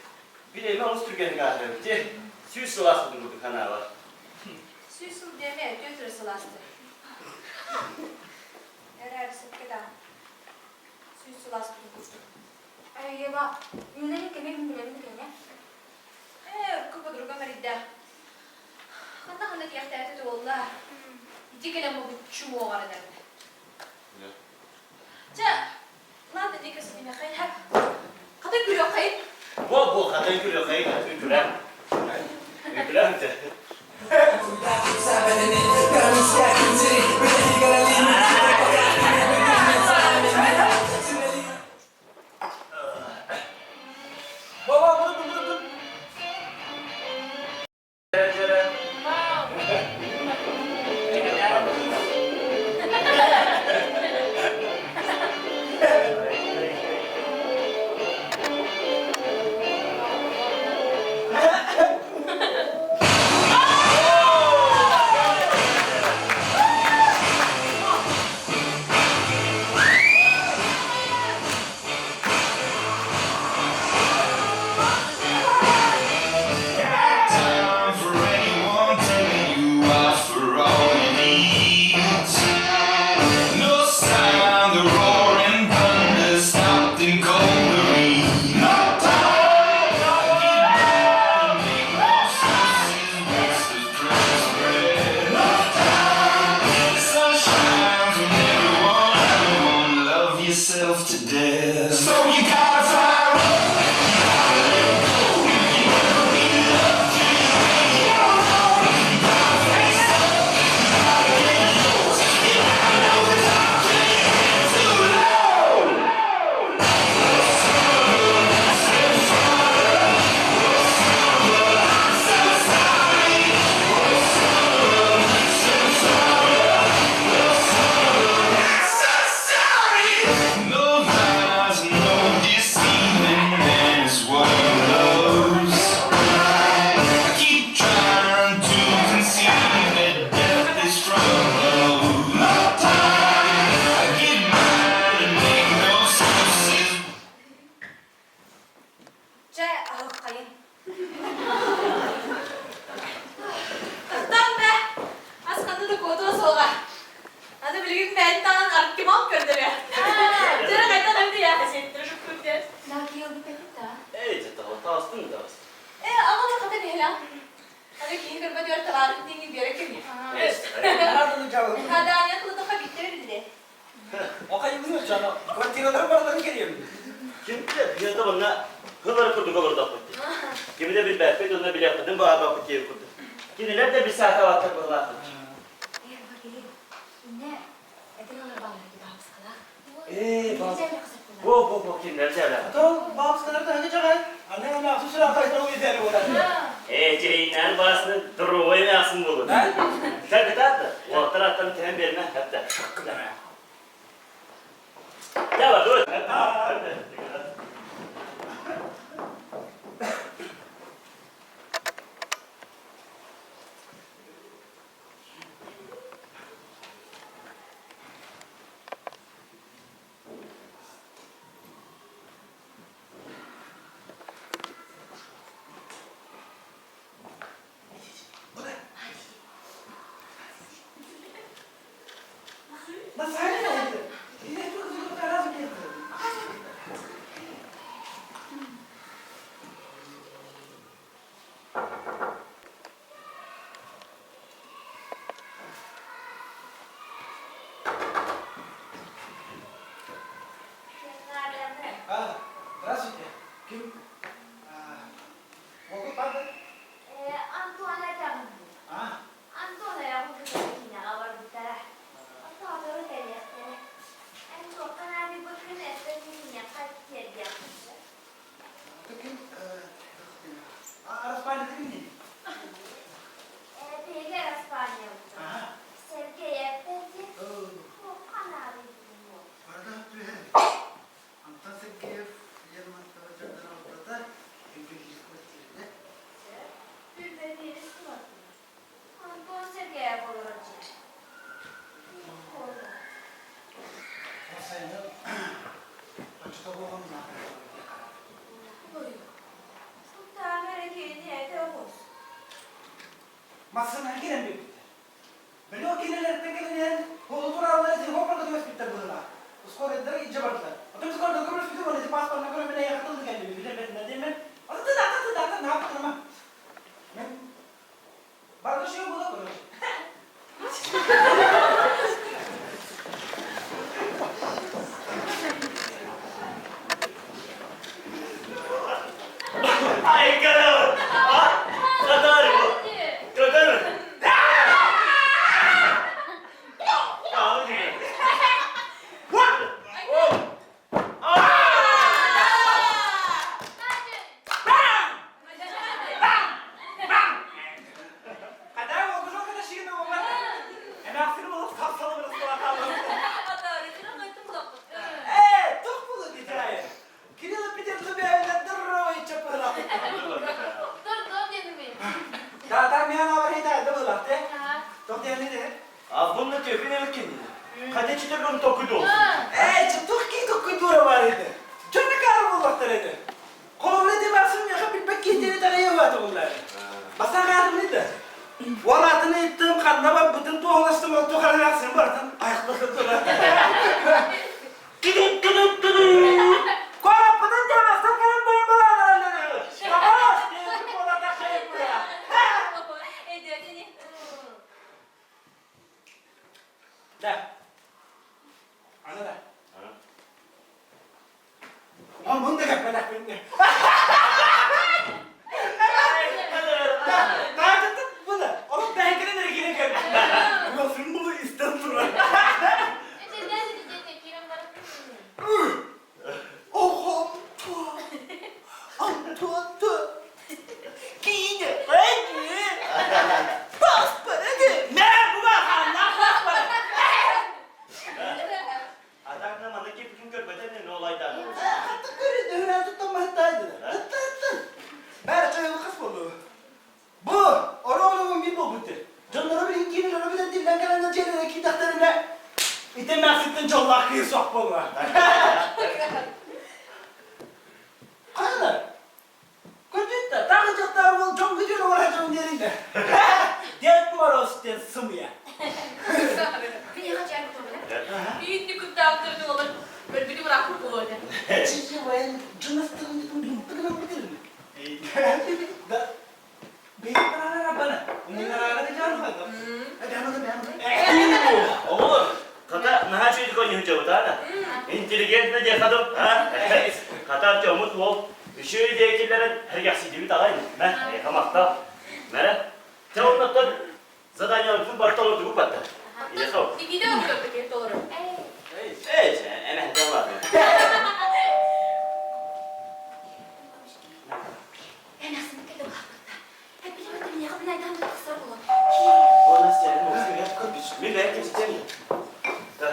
bir elime Avusturgen'i galiba. Süs sıvası durdu kana var. Süsül deme, götür sılastı. Erer sıkkıda. Süsül astı. Ay bak, yunanın kemerin bilelim kene. Kupa druga marida. Kanda kanda tiyahtaydı da valla. Dikene mu çumu o arada. Ça, lan da dikası dime kayın hep. Kadın gülüyor kayın. Bu kadın gülüyor kayık. Gülüyor. Gülüyor mu? Baba dur. Time for anyone telling you out for all you need. No sound, the roaring thunder stopped in cold rain. No time, make no sense, what's the dress spread? No time, the sun shines when everyone love yourself to death. So you gotta find. No lies, no deceiving, and it's what he loves. I keep trying to conceive that death is from no time. I get mine and make no excuses. Ce alıp kayın. Kızdan be. Az kandı da koduğu soğuğa. Hadi bilgin ben tanın arık kim ol gördü be. Cere kaydan öldü ya. Settirip kurdu. Laki yolu pepita. Ey cidden hata astın da. Ama da kadar ne lan? Hadi kiyi kırba diyor tavarın dingi bir yere kirli. Nereden cevap? Hadi anne kılığı da bittirir dedi. O kayıp canım. Kuantinalar baradan geliyor. Kim bilir bir yerde bana hıvar kurdu kıvır da kurdu. Kimi de bir behbet onu bile yapmadım bu araba kutuyu kurdu. Kimiler de bir saate vakti kurdular. Eğer bak geliyor. Ne? Edin ona bağlı gibi hapskala. Bak. Güzel bir kızı Bu kimler cevap? Tamam, babası kadar da hangi cevap? Anne ne yapsın sıra kayıtları o yüzden o da. Ceynan basını durumu ne asın bulur. Ne? Tabii tatlı. O taraftan tem verme hatta. Hakkı deme. Ya bak dur. Ha, Masasına giren bir bitter. Beni o kinelerden gelen otur ağları diye hopla kadar bitter bunlar. Skor eder iyice baktılar. Adım skor da görmüş bitti böyle pas parmak göre beni yakaladı kendimi. Bilir ben ne diyeyim ben. Atı ne yaptın ama. Ben barda şey bu da böyle. Ay karım. Ha? Kadar mı? Kadar mı? Abi. Kadar oldu çok kadar şirin ama ben. Hemen film olup tatsalı biraz sonra kaldım. Tuk bunu diyeceğim. Gidelim bir de bir evden durur çapırla. Daha tam yana var heyder de bulaktı. Çok değerli de. Abi bunun tepki ne bakayım? Kaç çıtır onu tokudu. Çıtık ki dokuyduğu var idi. Çok ne kadar bulaktır idi. Kolumla demezsin ya bir bek kendini tanıyor vardı bunlar. Basa kadar mıydı? Valatını ettim kanına bak bütün tuğlaştım o tuğlaştım vardım. Ayakları tuğla. Gidip gidip gidip. Korapının demezsin bunun bombalarını. Yavaş diye bir kolada şey buraya. Da. Ana da. Ama bunu da yapmadak benimle. Daha ciddi bu da. Onun belki de yine geldi. Ama sen bunu isten sonra. Oh, Antoine. Giyine. Peki. Bas para de. Ne bu bakan? Ne bas para? Adam namazda ki bütün görmeden ne olaydan olur. Hatta göre de öyle tutamaktaydı. Ben çayımı kısmalı. Bu, oğlumun bir bobudur. Canları bir inkini, canları bir de dilden gelen çeyrede ki daktarına. İte mersitten çollak kıyı sokmalı. Kanlar. Kötü de, takacaklar bunu çok gücün uğraşacağım yerinde. Dert mi var o sitten sımıya? Çünkü ben cınastırın tıkınan bitirin. Benim kararına bana. Onun kararına da canım bakalım. Hadi anladım. Olur. Kata naha çocuk oynuyor jauh da. İntelligent ne diye kadın. Kata çomut ol. Şöyle diyekilerin her yaksi gibi daha iyi. Ben yapamakta. Mere. Çavutlattan zadanya olsun başta olurdu bu patta. İyi sor. Enes tamam. O nasıl yani? O nasıl yani? Kapış. Bir de kimse demiyor. Da.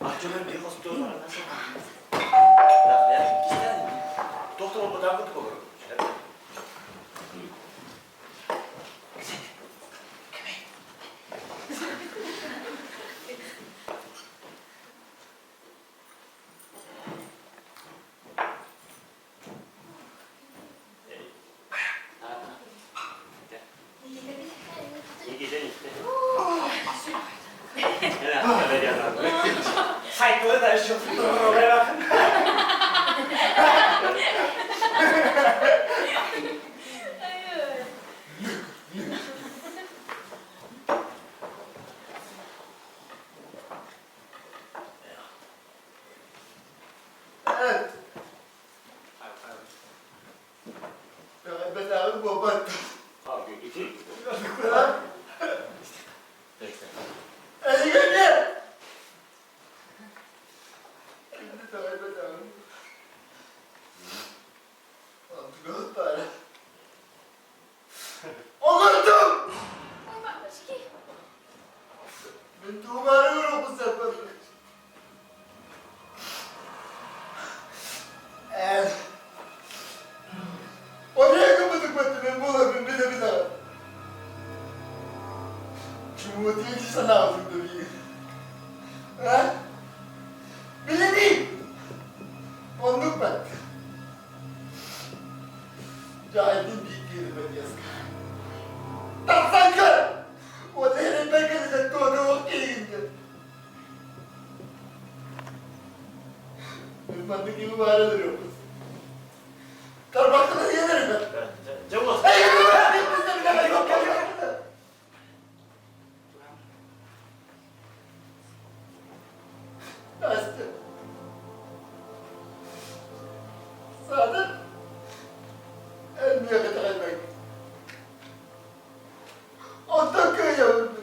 Ahçılar bir hasta var. Nasıl? Da ya gitsen. Doktor olmadan kötü olur. İyi geceler işte. Sayıkları da şu oraya bakın. Evet. Ben abi babat. Abi gidin. Hadi gel. Şimdi tabii ben abi. Antıgaz para. Olurdum. Ben tuğmarı vurup bu sefer. Oraya kapadık battı ben bu olayım bir de bir daha. Cumhuriyeti sana ağzımda bir. Ha? Bile değil. Onluk battı. Cahilin bir kelime yazık. Tarsan kör. Irmanlık gibi bağırı duruyoruz. Karbaklı niye verir ben? Çabuk. Hey, biz de bilemedik. Bastı. Sadık. En büyük kadar ben. Ondan köy yavrum.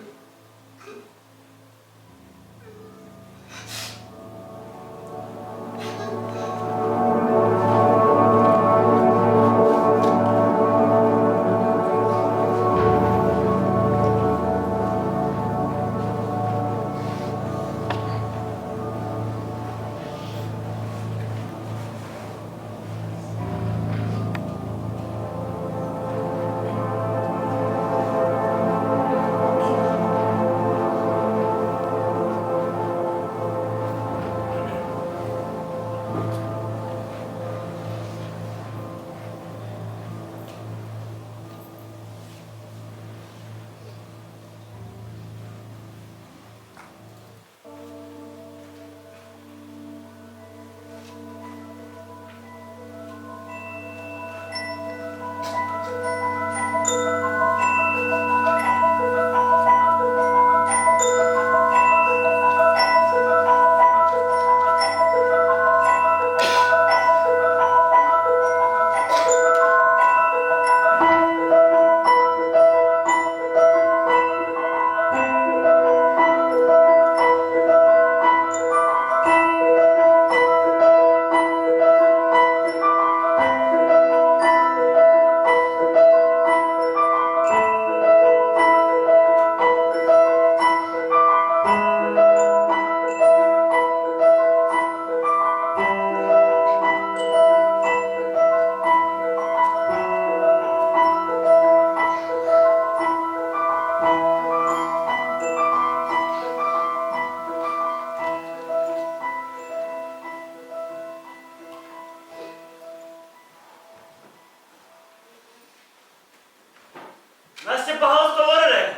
Nasıl pahalı da var öyle?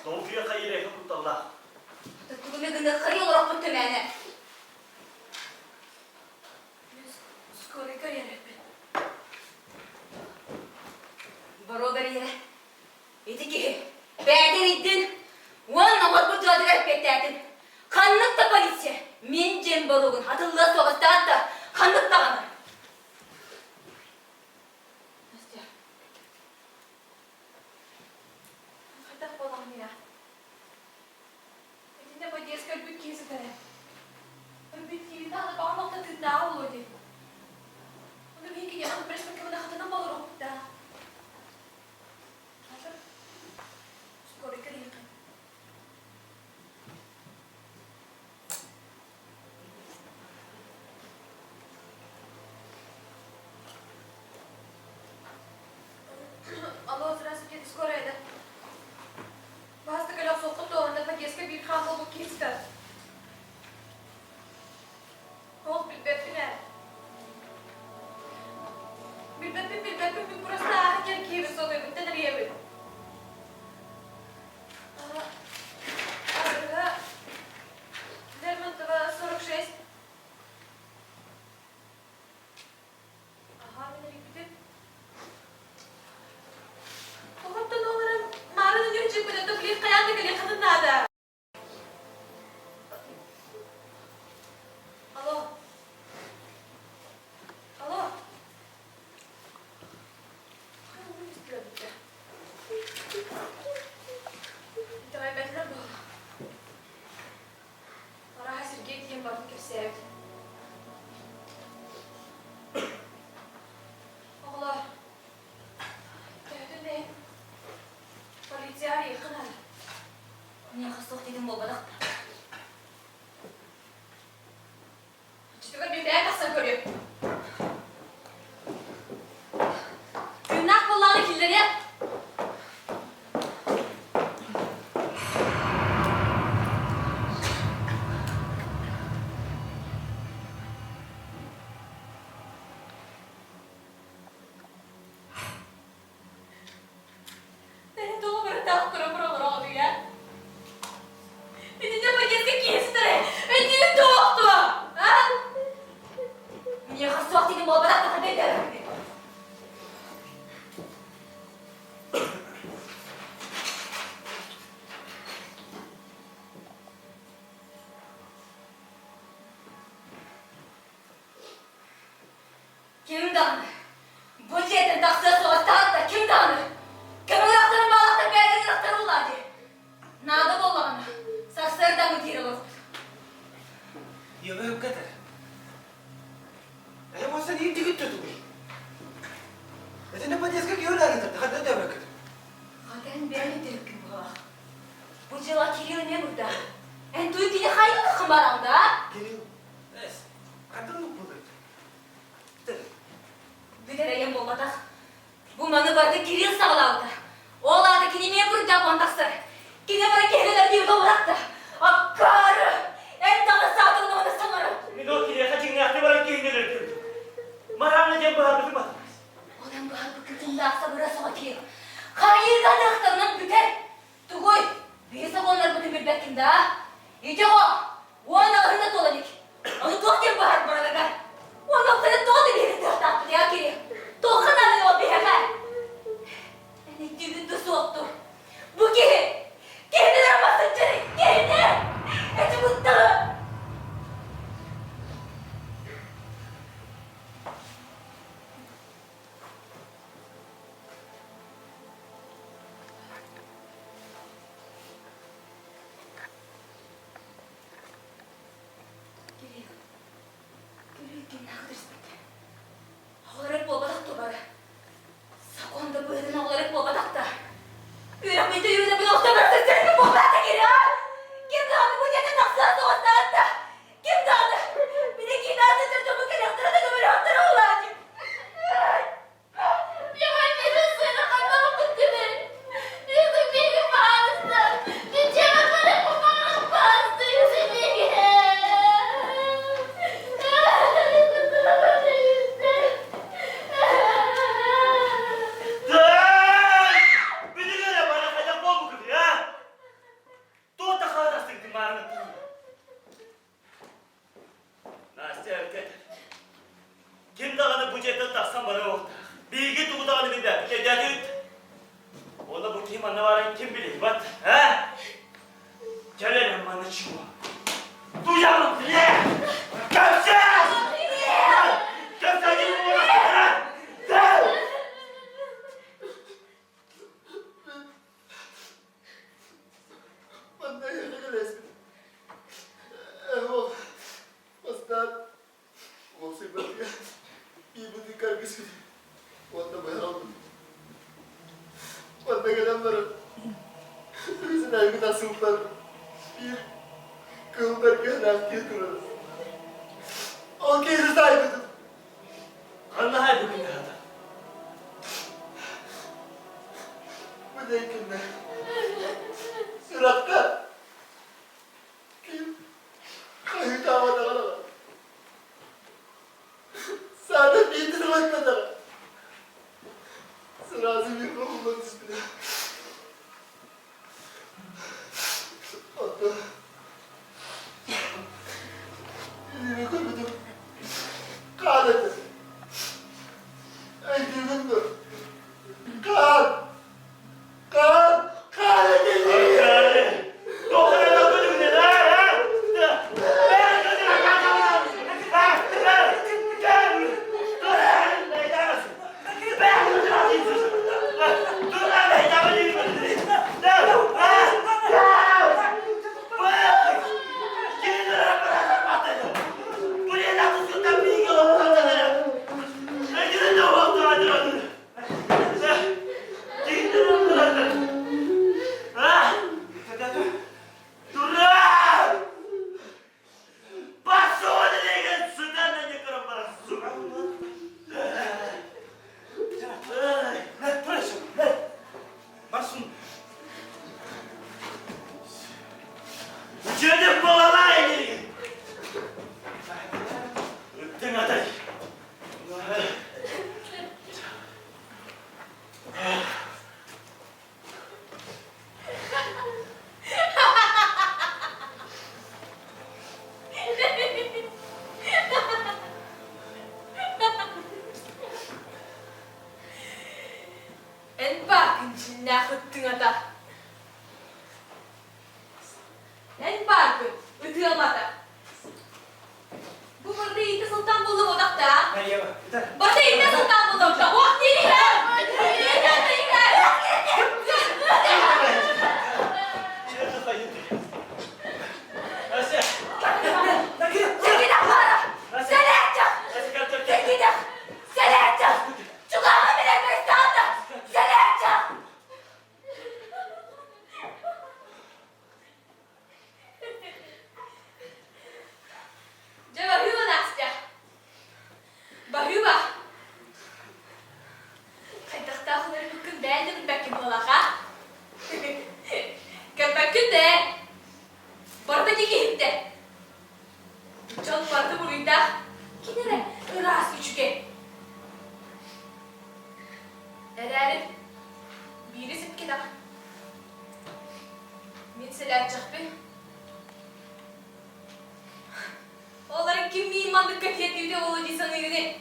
Doğuya kayır yakın Allah. Tuttuğumu gında kırı olarak tuttu beni. Скоро карьера. Barobar yere. Dedi ki, benden iddin. Onun amar bu tuadı repeterdin. Kanlık da polisiye. Min cem barogun hatırla soğuzda hatta. Kanlık da kanır. Nasıl ya? Хатах болам меня. Эдине по детской будке изгоре. Рубитки видала, баунокта ты да, Володи. Он веки я он пресме кем на хатана болору, да. Скоро карьера. Алло, здравствуйте, это скоро это. Вас так колесо готово, по детской бирхам болу киска. Ол билбеппине. Билбеппи, просто ахтер киви согой, биттен реви. Лермонтова, 46. Ага, меня репетит. Kokoptan oğlanım, mağaranın görecek böyle tıklayıp kayandık ile kadın nada. Alo. Alo. Kaybolmak istiyorum ya. İtiray bekler bu. Ara hasır gittiğim bakın ki sevdi. Oğlan. Gördün ne? Politsiya yakın hala. Ne hasta dedim babalık. Çıtıkır bir beğen nasıl görüyor? Günah kullanı killeri. Benim dolu bıraktık kura oldu ya. Benim de paketka kestere. Benim doğdu. Ha? Niye hasta vaktini bol badak takıp ederim? Kim danı? Bu cihetin taktığı soğuk da kim danı? Kimin yaktırın bağlaktır beğenin yaktırın uladı? Nada bolağını, saksarıdan mı diri olur? Yılı kadar. Ama sen iyi tigit tutuyor. Ne подъезд yol arasında? Hadi de bırakın. Hadan beni dürküm bu. Bu cıva Kiril ne burada? En tuykini hayli kımaranda? Geliyor. Neyse. Kadın mı bu? Bir de reyim olmadı. Bu manı vardı Kiril sağlardı. Oğlardı ki niye burada kontaksır? Kine bana kehreler bir yolda bıraktı. Akkarı! En tanı sağdığını bana sanırım. Bir de o kiriye kaçın yakni bana giyindirirdim. Maramla cem bağırdı mı? Olan bu halbuki kıtında aksa burası vakil. Hayır kadaklarının büter. Tuğuy, birisi onlar bütün bir bekinde ha. İyice o, o anağırında dolanik. Onu doğdum bahar buralara. O noktada doğdu bir yeri tatlı ya kiri. Doğkan anı o bir hemen. Beni düğünde soğuttu. Bu kiri. Kendine basın çelik, kendine. Eti mutlu. Olarak bolbadak tobarı. Sakonda bu yerine olarak bolbadak da. Üremente yürüde bir nokta versin seni bir bolbadak da geliyor. Kim dağıldı bu yetin nasıl soğuktan da? Kim dağıldı? Bir de kim dağıldı çocuğumu kelektere de gömülü hatları olacak. Bir annenin seni kanamı bitti. Yüzüm benim ağrısı. Bir cevapları kumarım bastı yüzüne. Bir de böyle bana kaçak bol bu kız ya. Doğu takağıdasın dimarını. Nasıl erkek? Kim dağını bu cepten taksan bana yok. Bilgi tuğu dağını bilmem. Dedi. Ona bu kim anne var kim bilir bak. He? Gelelim bana çıkma. Duyalım diye. Gökçen! Gökçen gibi bu orası. Gel! Ben de yeni resmi. O hasta olsun ya. İyi bu dikkat kısmı. Onda ben aldım. Onda gelen var. Bizim evde sınıflar. Bir kıldır gelen dururuz. O geri sahibidir. Allah'a bugün adam. Bu ne günler? Sıratta. Kim? Kayıt havada kalamaz. Sadece bir indirim bakmadan. Sırası bir bulunmaz üstüne. Hatta yüzümü koydum. Kahrettim. Öldürdüm de. Hakkari! Doktora da böyle mi ha? Ben gözüme kaçamam! Gel! Dur! Meydanısın! Ben gözüme atayım! Dur lan meydanı değil mi? Dur! Bak! Gelin lira bırakın patlayın! Buraya da kızgından bir yıl olmadan Ne hıttın ata. En barkın, ıtığamata. Bu burada İnti Sultan buldum odakta. Ben yeme. Biter. Burada İnti Sultan buldum da. Oh deliler! Deliler! Nasıl? Çekil bana! Nasıl? Seni edeceğim! Nasıl kalacak? Çekil! Seni edeceğim! Çukuruma bile mestandı! Seni edeceğim! Ceva hüva Nastya. Bahüva. Kaytakta hunları bugün ben de bir bakayım ola ha? Kapakın de. Barda gitti. Can barda buruyda. Kinere ıras küçüke. Ederim. Biri sit kitap. Min selatacak be. Onların kim imanlık katiyetliğinde olacağı sanıyordu.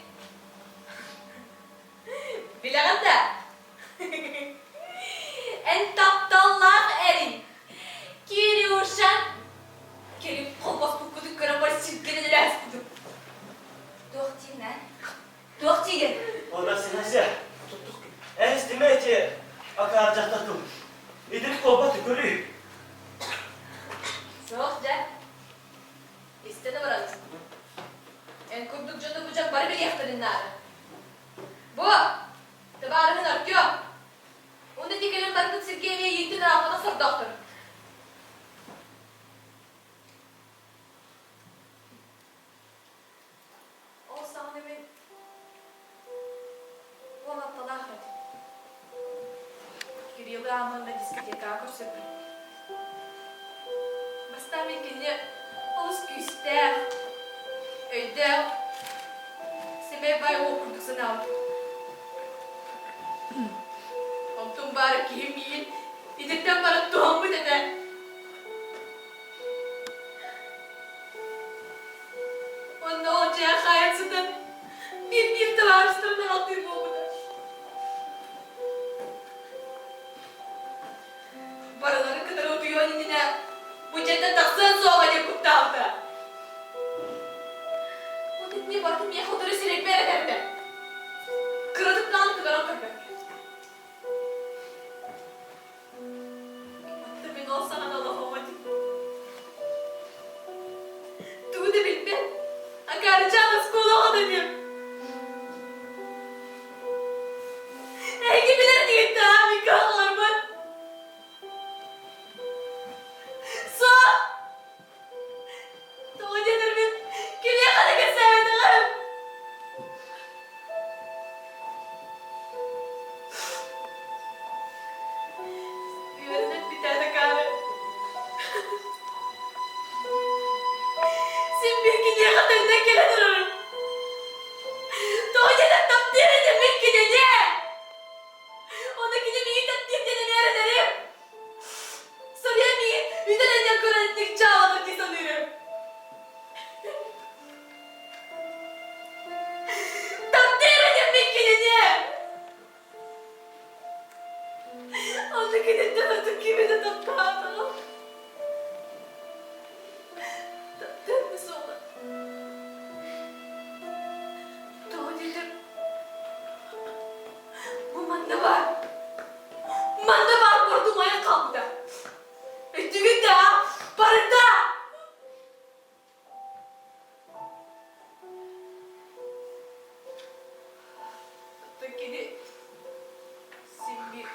Bilemem de. En taptallar erin. Kiri urşan. Kiri kolbas bukuduk karabar silkelediler sıkıdım. Doktin lan. Doktiyle. Orası nasıl? En istimeti akarcakta durmuş. İdrik kolba tükürüyor. Soğukça. İstedi varalısın. En kurduk canı bucak bari bir yaktırın nara. Bu. Tabarının arkıyor. Onda dikelim barkıt sirkeye yiğitin rafına sok doktor. O sahnemin valla talafet. Giriyordu amanla diskoteka koşup. Basta mekini alış güçte. Öyle. Semeye bay okurduk sınav. Omtum bari kihimiyin. İdikten bana doğum mu dede? Onun olacağı hayatından bir tıvarıştırma altın bu kadar. Paraları kadar otuyor önüne. Bu cennet taksın soğuğa kuttaldı. O dediğine bakın ya kodları silip verelim de. Kırılıktan kıvaran köpek. Tabii ne olsa ana Allah'ım hadi. Tu da bilme. Akaracağım skolu o dedim. Ey gibiler değil daha bir kallarımın. Soğuk. Doğru denirmin. Kimye kadar kesemedim. Yönet bir tane kahve. Sen bir gün niye kadar ne kere dururum? Doğru denir tam diyelim bir gün ne? Ondakini bir iyi tam diyelim yere derim. Soruya bir tane kuranlık çağlanır ki sanıyorum. Tam diyelim bir gün ne? Ondakini tanıdık gibi de taptadım. Taptığım nasıl olur? Doğru dedim. Bu manda var. Manda var vurdum ayakkabıda. Düğün de barında. Ötekini şimdi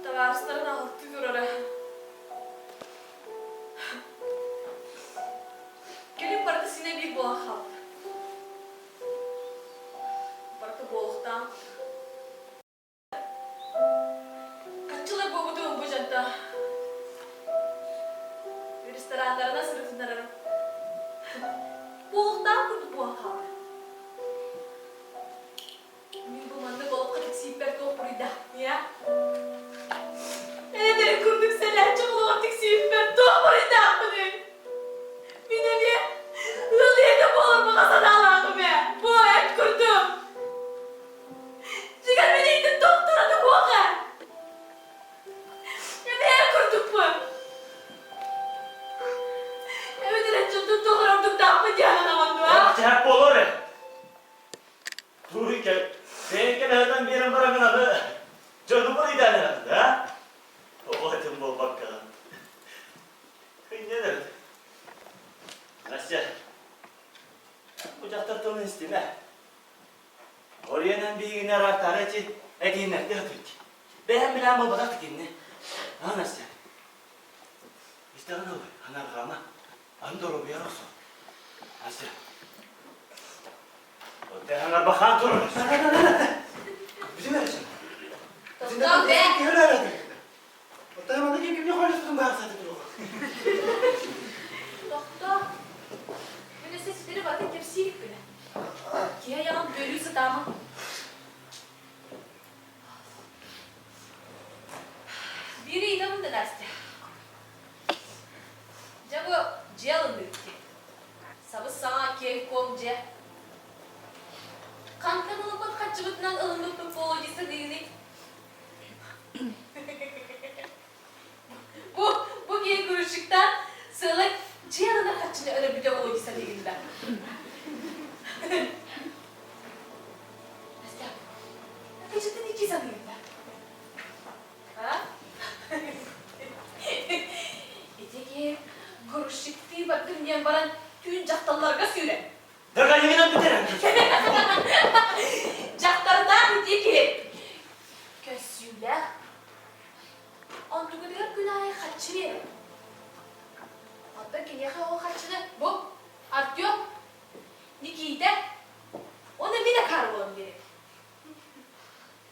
tavarsların altı durara. Gelin partisine bir boğa kaldı. Parti boğuktan. Kaçılar boğuduğum bu janta. Restoranlarına sırtından ararım. Boğuktan kurdu boğa kaldı. Min bu manda golok katık siper kok burida. Ya. Ne derim kurduk seni. diyen bırakın adı. Canım var idare adı ha? O etim bol bakalım. Ne derdi? Nasıl? Bucak tartılını isteyeyim ha. Oraya bir güne raktar eti, etiğinler de hatırlık. Ben bilen bu badak kendini. Ha nasıl? İşte ne oluyor? Anar kama. Andoro bir yarısı. Nasıl? O dehanar bakan durur. Bizim verirsin. Doktor be. Öyle öyle. O da hemen de kim konuştuğunu bağırsadı dur. Doktor. Böyle sesleri bakın kepsilik bile. Kiye yalan bölüyse tamam. Biri idamın da derste. Jago cialın ülke. Sabı sana kiye komce. Kankan ılımat kaçıbıtından ılınıp futbolcuysa değilik. Bu kiye kuruşuktan sığlık cialına kaçını öyle bir de oluysa değilimden. Mesela, peçetin iki sanıyım ben. Ha? Öteki kuruşuk değil bakın diyen bana tüm cahtallarga süre. Derga yeminen biterim. Cahtardan öteki. Kösüyle. Antuğu diyor günahı kaçı verir. Hatta ki ne o kaçını bu art yok. Nikide. Ona bir de karbon gerek.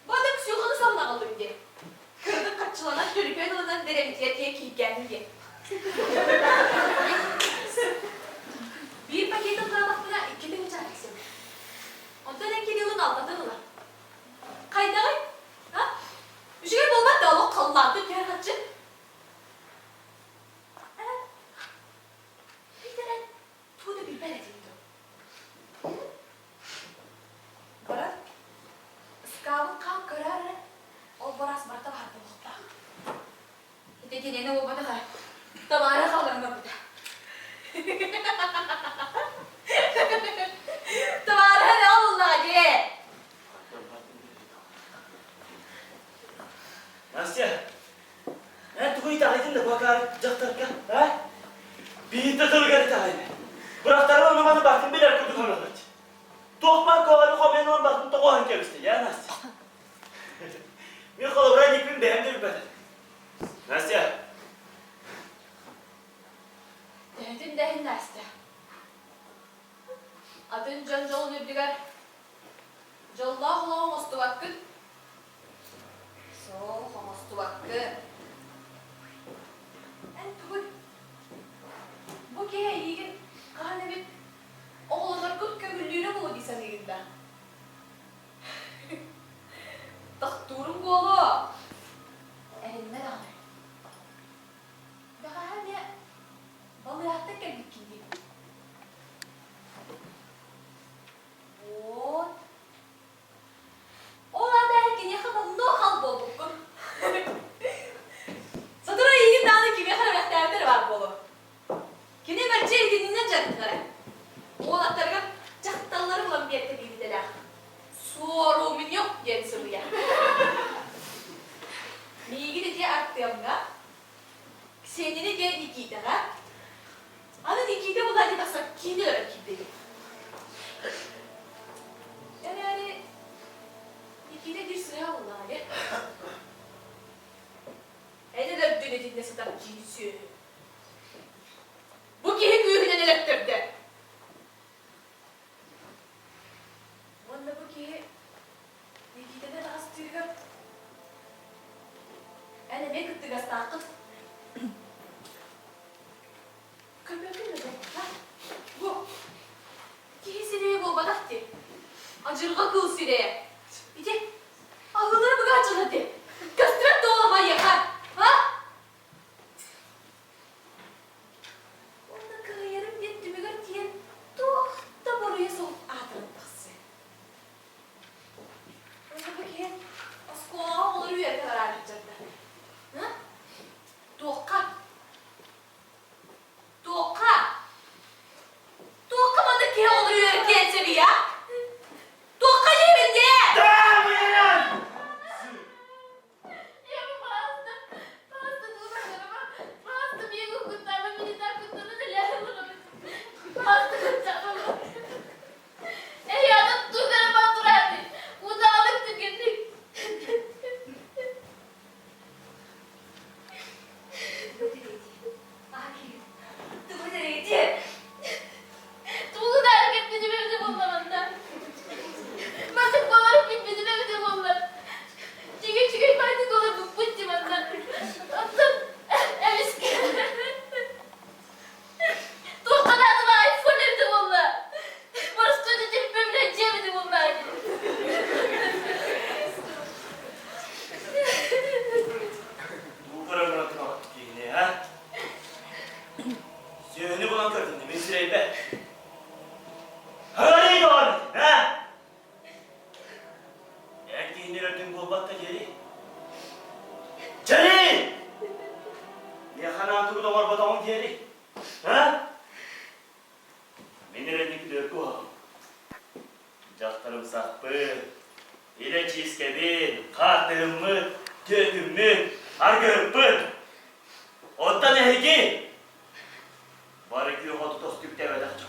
Bana psikolojini savuna aldım diye. Kırdık kaçılana çölüpen olandan derem diye kiyip geldim diye. Bir paket fotoğrafına 2000 çarpısın. Ondan en kedi yılın almadın mı? Kayda kay. Ha? Bir şey olmaz da o kallandı diğer kaçı. Bir tane tuğda bir belediydi. Barat, skavın kan kararı, o baras marta var bu hafta. Öteki nene olmadı kay. Damara kalırım ben burada. Damara ne oldu hadi? Nasıl? Ben tuğu itahidim de bakar cahtarka. Ha? Bir de tırgar itahidi. Bıraktarı olmamanı baktım biler kutu konular. Tokmak kovarı komen olan baktım da kohan keviste ya nasıl? Bir kolu buraya dikmim benim de bir bedel. Nasıl? Dedim dehin derste. Adın can jol öbdigar. Jolda hula homostu vakit. So homostu vakit. En bu ki yigin kahane bir oğlanlar kut kömürlüğüne mi oldu sen yiginde? Takturum bu oğlu. Elinme dağılır. Daha hani vallahi hatta geldik şimdi. Oo. Ola da ki ne kadar no hal bulduk. Sadra iyi tane gibi kadar dertleri var bolu. Kine berçe dinlen canlılara. Ola targa cahtalları bulan bir yerde bildiler. Sorumun yok diye soruya. Migi diye arttığımda kendini diye dikiydi ha. Ana dikiydi bu da baksa kendi öğretti. Yani dikiydi bir sıra vallahi. Edeler dönedin ne kadar cinsi. Bu ki hep büyüğüne nelettirdi. Valla bu ki dikiydi de rastırıyor. أنا ما كنت بستعقد كم ده bu kisine bu badattı acırga kılsine bir de ağları bu acırladı kastret doğama yakar ha onda kıyarım diye tümüger diyen da buraya soğuk ağzını bası onda bu ki askoğa olur bir yere kadar ayrılacaktı ha? Doka. Doka mı da ki oluyor erkeğe ya? Doka yerinde. Caktarım sakpı, ile çizkebin, kartığımı, göğümü, argörüpün. Ondan ehgi. Barı ki hotu tostuk devedak çok.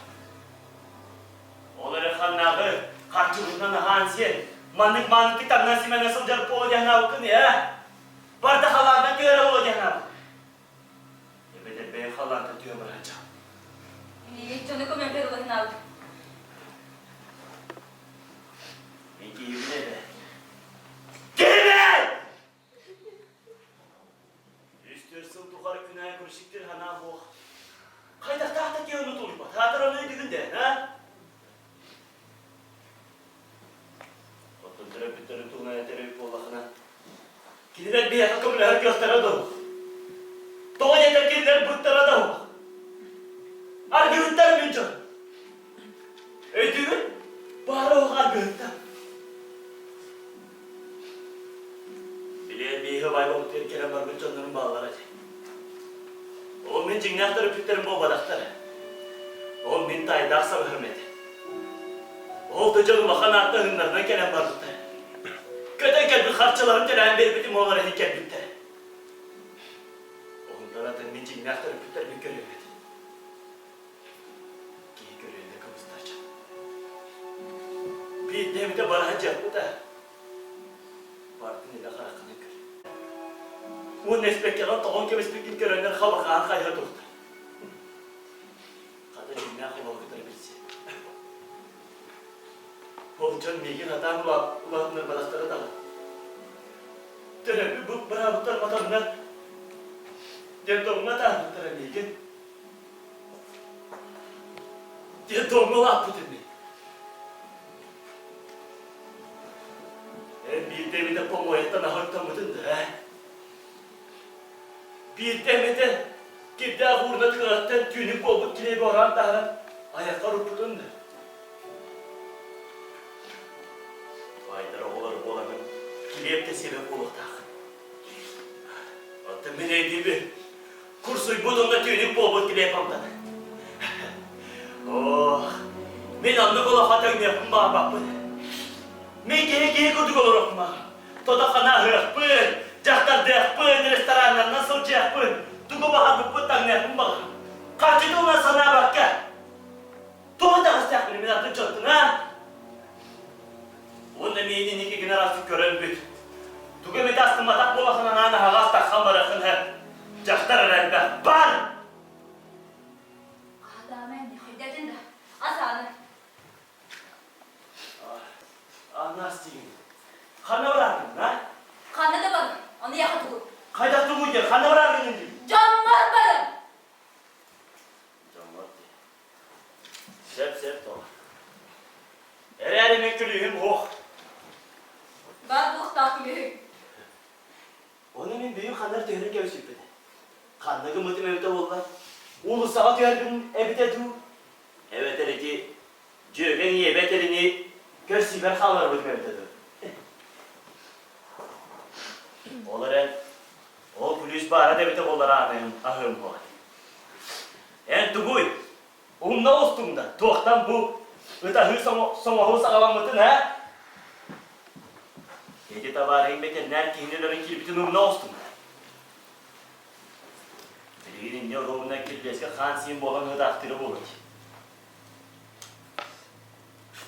Oları xannağı, kartçılığından hansiyen, manlık kitabından sime nasıl canıp olacağına bakın ya. Barda halardan göre olacağına. Ebede ben halardan diyor bırakacağım. Canı koymayın bir olayın aldı. Peki iyi bile be. Gelme! Üstürsün tukarı günahı kurşiktir hana bu. Kaydak tahta ki unutulma. Tahtar onu ödüğünde, ha? Otun terapitleri tuğnaya terapit olakına. Kidiler bir yaka kımlar göstere doğu. Doğu yeter kidiler bıttara doğu. Argüvütler mincan. Ödüğün, bari o argüvütler. Bileğin bir hıvay olup terkelen var mincanların bağları. O min cinnahtarı pütlerin bu badakları. O min taydaksa hürmeti. O da canı bakan hatta hınlarına gelen barlıkları. Köten kelbi harçalarım gelen bir bitim onlara heykel bitleri. Onlara da min cinnahtarı pütlerini görüyordu. Giyi görüyordu kımızlarca. Bir demde bana hacaplı da. Partini de karakını görüyor. Bu nesbekkeler toğun kemespekin görenler xabaqağın kayha durdu. Qada cümle xabalı qıdır bilse. Olcan meygen atan ulanlar balaqları dağı. Dönebi bu bırabıklar matamına dentoğuna tanıdıklara meygen. Dentoğuna laf budur. Bir demide pomoyattan ahırtamadın da he. Bir demide gidda vurna tıkırattan tünük olup kilebi oran dağın ayaklar upudun da. Faydara olanın kilep de sebep olur dağın. Hatta men eydibi kursuy budunda tünük olup kilep amdan. Oh, men anlık ola hatayını yapın bana bakın. Men gehe kutuk olur okuma. Todakana hırpın, cahtar dehpın, restoranlar nasıl cehpın. Tugu bahar bıpıt tang nehpın bakın. Karçıda ona sana bakka. Tuğun da kıstyak beni minatın çottun ha. Onunla meyinin iki generasyon gören büt. Tugu medastın matak bolakına nana hağaz takhan barakın hep. Cahtar arayda bar. Adamın hüddetinde. Asanı. Nasıl? Kanı varardın ha? Kanı da bakın. Onu yakıt olur. Kaydak tuğu gel, kanı varardın indi. Canım var benim. Canım var diye. Sep dolar. Eğer mekkülüğüm hoş. Ben bu takmıyorum. Onun en büyük kanlar tüyünün gevşik bedi. Kanlı gımıtım evde oldular. Ulu sağa tüyergin evde du. Evet ereki, cögen yebet elini görsüper kallar bıdım evde du. Olar o polis bara devete olar ahım var. En tuguy, umna ostumda, tohtan bu, ıtahı somahu sağlamadın ha? Gece tabarayım beterler kihinelerin kilbitin umna ostumda. Birinin ne ruhuna kilbeske khansiyin bolan hıdaktırı olur.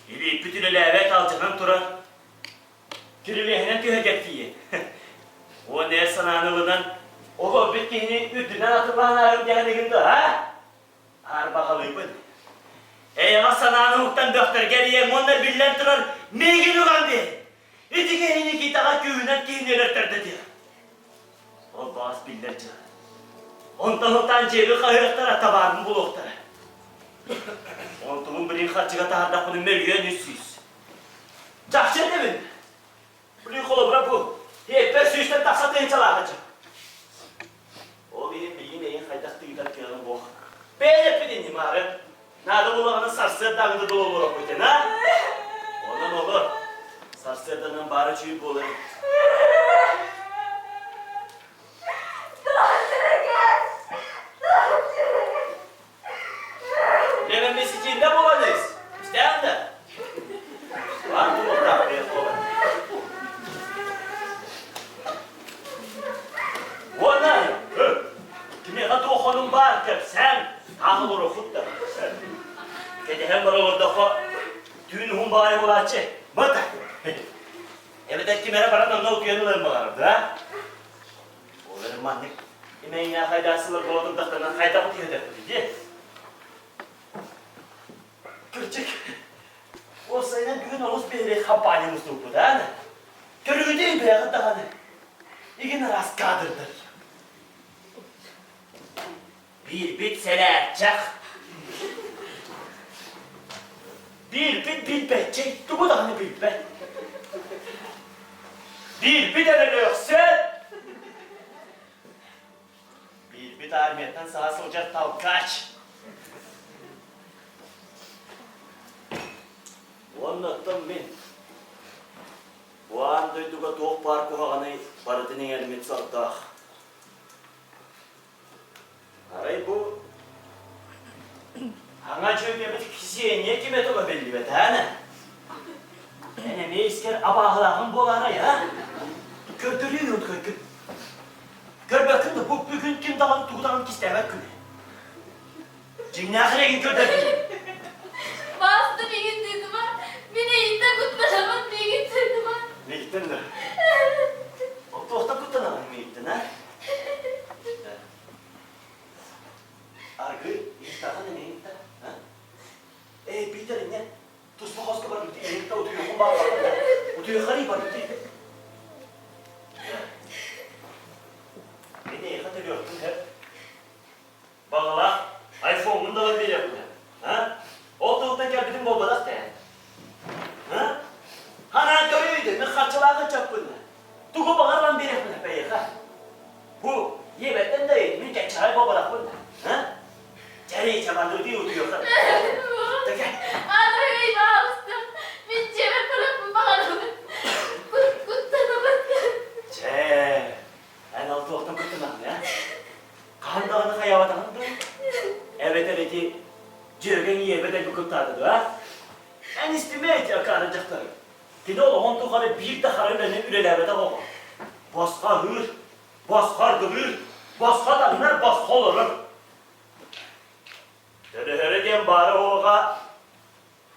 İli bütünüyle evet alçanan turan, kiriliğine tühecek diye. O ne sananılından, o gobbet kihini üddünden atılan ağrım diyene gündü ha? Ağır bakalıypın. Eyga sananılıktan döktür geriye onlar billen turar, meygin uğan diye. İti kihini gitağa köyünen kihini ölertirdi diye. O bağız biller çağır. Ondan cebi kayıqtara tabarını buluqtara. Ontuğun birin xatçıga tahardak bunun melüyen üssüyüz. Cakçı demin. Birin kolu bırak bu. Hepper süyüşten taksa tençalağacak. O benim bilgin eyin kaydaktı gider kıyalım bu. Beğenip bilindim ağrı. Nada bulağının sarsıya dağında dolu olur o kuyten ha? Ondan olur. Sarsıya dağının bari çüyüp olur. Hemen mesicinde bulanız. İşte anda. orada ko düğün humbaya olaçı. Bata. Evet ettimere bana ne okuyanlar mı vardı ha? Onların mantık. Yemeğin ya haydasılar koladın dakikadan hayda mı diye dedi. Kırçık. O sayının düğün oluz bir kampanyamız tuttu da ne? Körüğü değil be ya daha ne? İgin rast kadırdır. Bir bit sene çak. Bir bit bilbecek. Bu da hani bilbe. Bir bit ediliyorsun. Bir bit armiyetten sağa solca tavkaç. Anlattım ben. Bu an duyduğu doğuk parkı ağanı paratının elimi saltak. Aray bu. Hanga çöke bir kişiye niye kime toka belli be tane? Yani ne isker abahlağın bolara ya? Kötülüyor kökü. Gör bakın da bu bugün kim dağın tuğdağın kistemek günü. Cinnahire git kötü. Bastı bir gün dedim ha. Bir de ilk de kutlanamaz bir gün dedim ha. Ne gittin de? O tohta kutlanamaz mı gittin ha? Argı, ilk daha ne ilk daha? Bir de ne? Tuzlu koska var bitti, ilk daha oturuyor kumbar var. Oturuyor karayı var bitti. Beni iyi hatırlıyorsun hep. Bağla, iPhone'un da var bir yapıyor. Ha? Ortalıktan gel bizim bobadak da yani. Ha? Hanan görüydü, ne kaçılağı kaçak bunu. Tuğu bağırlan bir yapıyor be ha. Bu, yemetten de yedi, bir geçer bobadak bunu. Ha? Cari çabandır diye oturuyor ha. Gel. Adayı bastım. Bir cebe bırakın bakalım. Kutlanamaz. En altı oktan kutlanam ya. Kan dağını hayavadan mı? Evet ki Cürgen yebede bir kurtardı ha. En istimeyet yakaracaklar. Dine ola hontu kare bir de haremlerine ürelerde baba. Baska hır, baskar gıvır, baska danlar baska olur. Dere diyen bari oğa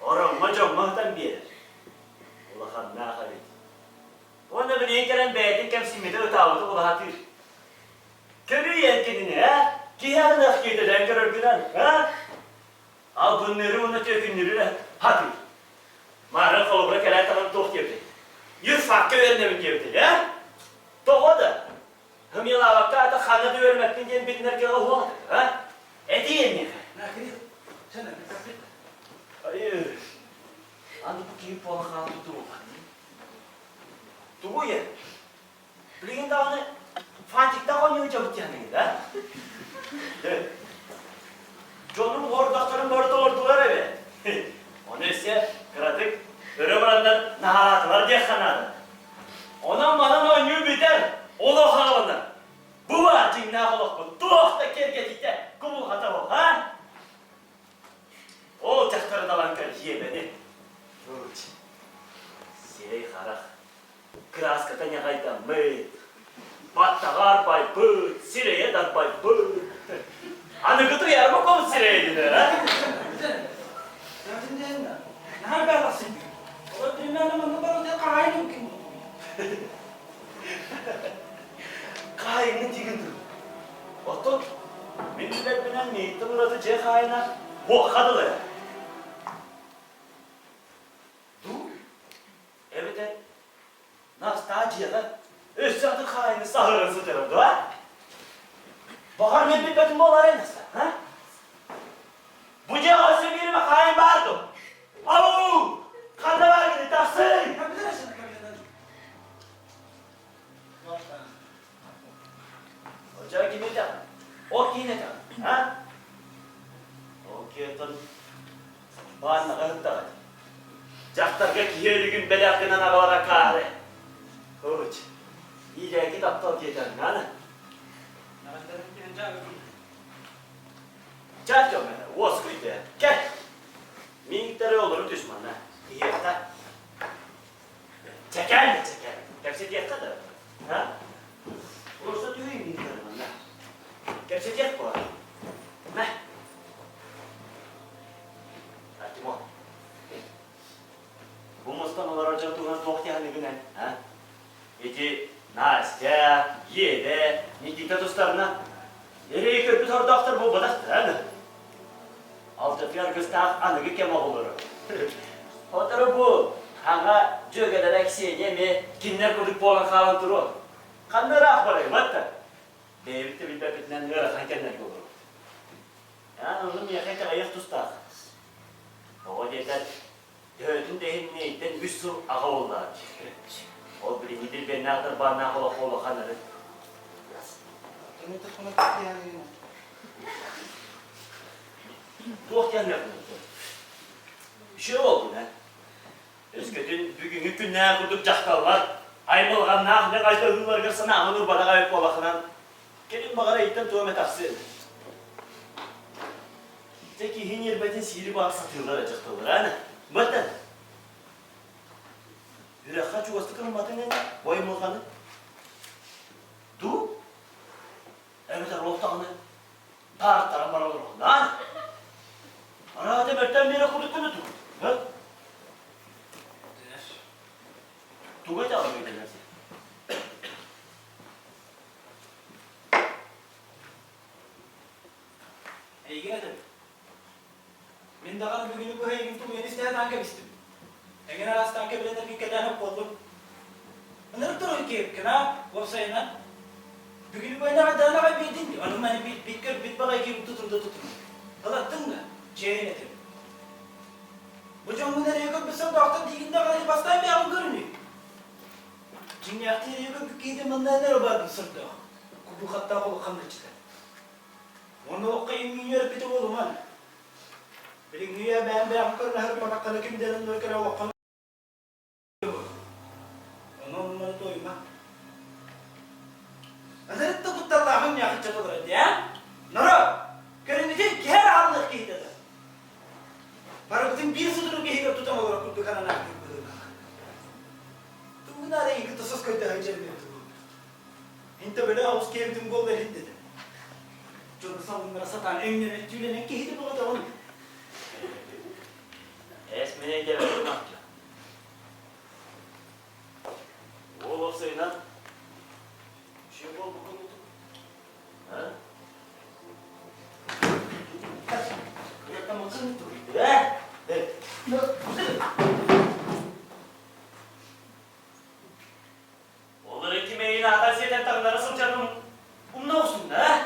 oranma camahtan bir yer. Ulan ne halit. Onda bir yekeren beğetin kemsimide ötavıdı ula hatır. Körü yenkidini ha? Kiyahın akıydıdan görür gülen ha? Al bunları ona tökünleri de hatır. Mağara kolubra keler tamam toh girdi. Yür farkı öğrenemin girdi ha? Toh o da. Hım yıla vakti ata kanada öğrenmekten diyen bitler ki Allah'dır ha? Eti yenmeye. Ne geliyor? Sen de bir taklit. Hayır. Anı bu gibi pola kalan tutu bu. Tuğu ya. Bilgin de onu Fatih'te oynuyor çabuk yanıydı ha? Evet. Canım hordakların ordular eve. Onu ise kıratık, öremeyenler naharatılar diye kanadı. Ondan bana oynuyor biter, ola havalar. Bu var cinnah olak bu, doğukta kergetikte, kumul hata ol, ha? O çaktarı dalan kar yiyemedi. Uç. Sirey harak. Kras katan yakaydan mıyt. Battagar bay bıt, sireye dar bay bıt. Anı kıtır yarma kol sireye gider, ha? Sen de ne haberlasın? O dünyanın manı bana da kayın kim? Kayını tigin. Otur. Minnet binen neydi burası cehayına? Bu kadılı. Du. Evet. Nastaciye da. Üstüne kayını sahırın tarafı ha? Bakar mı bir bakın bu olay nasıl? Ha? Bu cehası birime kayın vardı. Avu! Kanda var gidi taksın. Kapıdan açın kapıdan. Ocağı gibi de. O yine de. Ha? O kiyetin bağına kayıp da. Caktarga kiyeli gün belakından ağlara kare. Koç. İyice git aptal kiyetin. Ha? Çat yok bana. Vos kuydu. Gel. Minikleri olur düşmanla. Diyekta. Çeker mi çeker? Gerçi diyekta da. Ha? Burası düğün minikleri bana. Gerçi diyek bu. Ne? Hadi mo. dostan olarak cantuğuna doktiyanı günen. Ha? Eti Nastya, Yede, Nikita dostlarına nereye köpü tordaktır bu badaktır ha? Altı fiyar kıstak anıgı kema olur. Otarı bu. Hanga cögelerek seyne kimler kurduk bu olan kalan turu. Kanları akbarayım hatta. Devlette bilbepetinden nöre hankenler olur. Yani onun yakayta ayak tustak. O yeter. Dövdün dehin neyden üç sur ağa oldu. O bilinidir ben ne kadar bana kola kanarı. Demek ki sonra yani. Dokyan yapmadı. Bir şey oldu ne? Özgötün bugünkü günler kurduk cahkallar. Aymalgan ne kayda ığınlar gırsana ağınır bana kayıp olakınan. Gelin bağıra itten tuğme taksi. Zeki hin yerbetin sihiri bağır satıyorlar acıktılar ha ne? Bıttın. Yürekha çuvası kılmadın ne? Boymalganı. Du? Evet arloktağını. Tarım bana olur. Lan! Ana demertten beri kurduk bunu tu. Ha? Tuğay da almayı denersin. Eygi ne demek? Ben daha bugünü bu heygin tu yeni isteye tanka bistim. Egin aras tanka bilenler ki kedana kollum. Bunları turu ki kena website'na. Bugünü bu ena dana kay bidin. Anum hani bit bagay ki tutun. Alattın mı? Çeyreğin etim. Bu canlı nereye götürsem doktor diginde kadar bastayım bir ağım görünüyor. Cini yaktı nereye götürdüm bundan nereye vardım sırtı. Kubu hatta kolu kanlı çıktı. Onu okuyayım minyor bir de oğlum han. Bilik niye ben körüne her patakkanı kim denen dökere okanı. Onu doyma. Azaret de kuttallahın yakıcı olur ya. Nara? Görünecek ki her hallık giydi. Para bütün bir sudurun giyip tutam olarak kurdu kanan aktif kılığına. Tüm bunlar en kötü söz koydu hacırını yaptı. Hinte böyle havuz kevdim gol verin dedi. Çoğunsan bunlara satan emniyene tüylenen giydi bu kadar onu. Esmine gelemedim akça. Oğul olsaydı şey bol bu konuda. Ha? Kıyakta mısın? Evet. Olur ekmeğini atas eden tanrılara sılcanım. Bunun olsun da.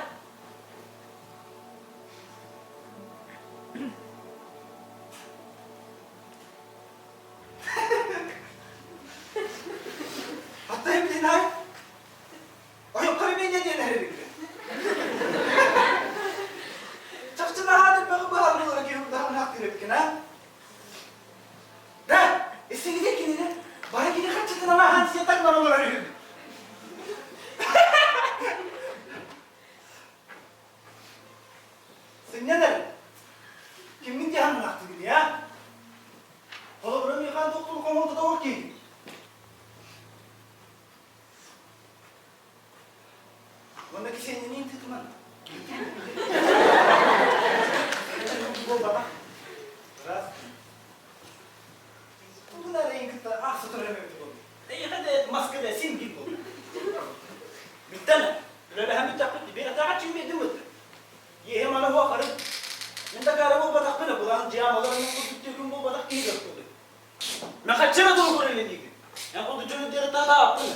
Hatta hem de nay. Ay yok tabii ben ne diyen her bir. Çakçılar halim bana bu halde olarak yarım daha ne hakkı repkin ha? Da, seni de kinine. Bana kini kaçırdın ama hansiye takman olur arıyorum. Sen ne derin? Kimin diyanın hakkı gibi ya? Ola buram yıkan doktor komodu da o ki. Ondaki senin neyin tutman? Bu baba. Biraz. Bunlar en kötü asıtır hemen bu. Hadi maskede sim gibi bu. Bitti mi? Böyle hem bir takıntı. Bir daha açayım bir dümdüz. Yehem ana bu akarım. Ben de karabı batak bana bulan cihamalarının kurduktuğu gün bu batak değil yok oldu. Ben kaçına doğru böyle değil. Yani o düzgün diye daha yaptım.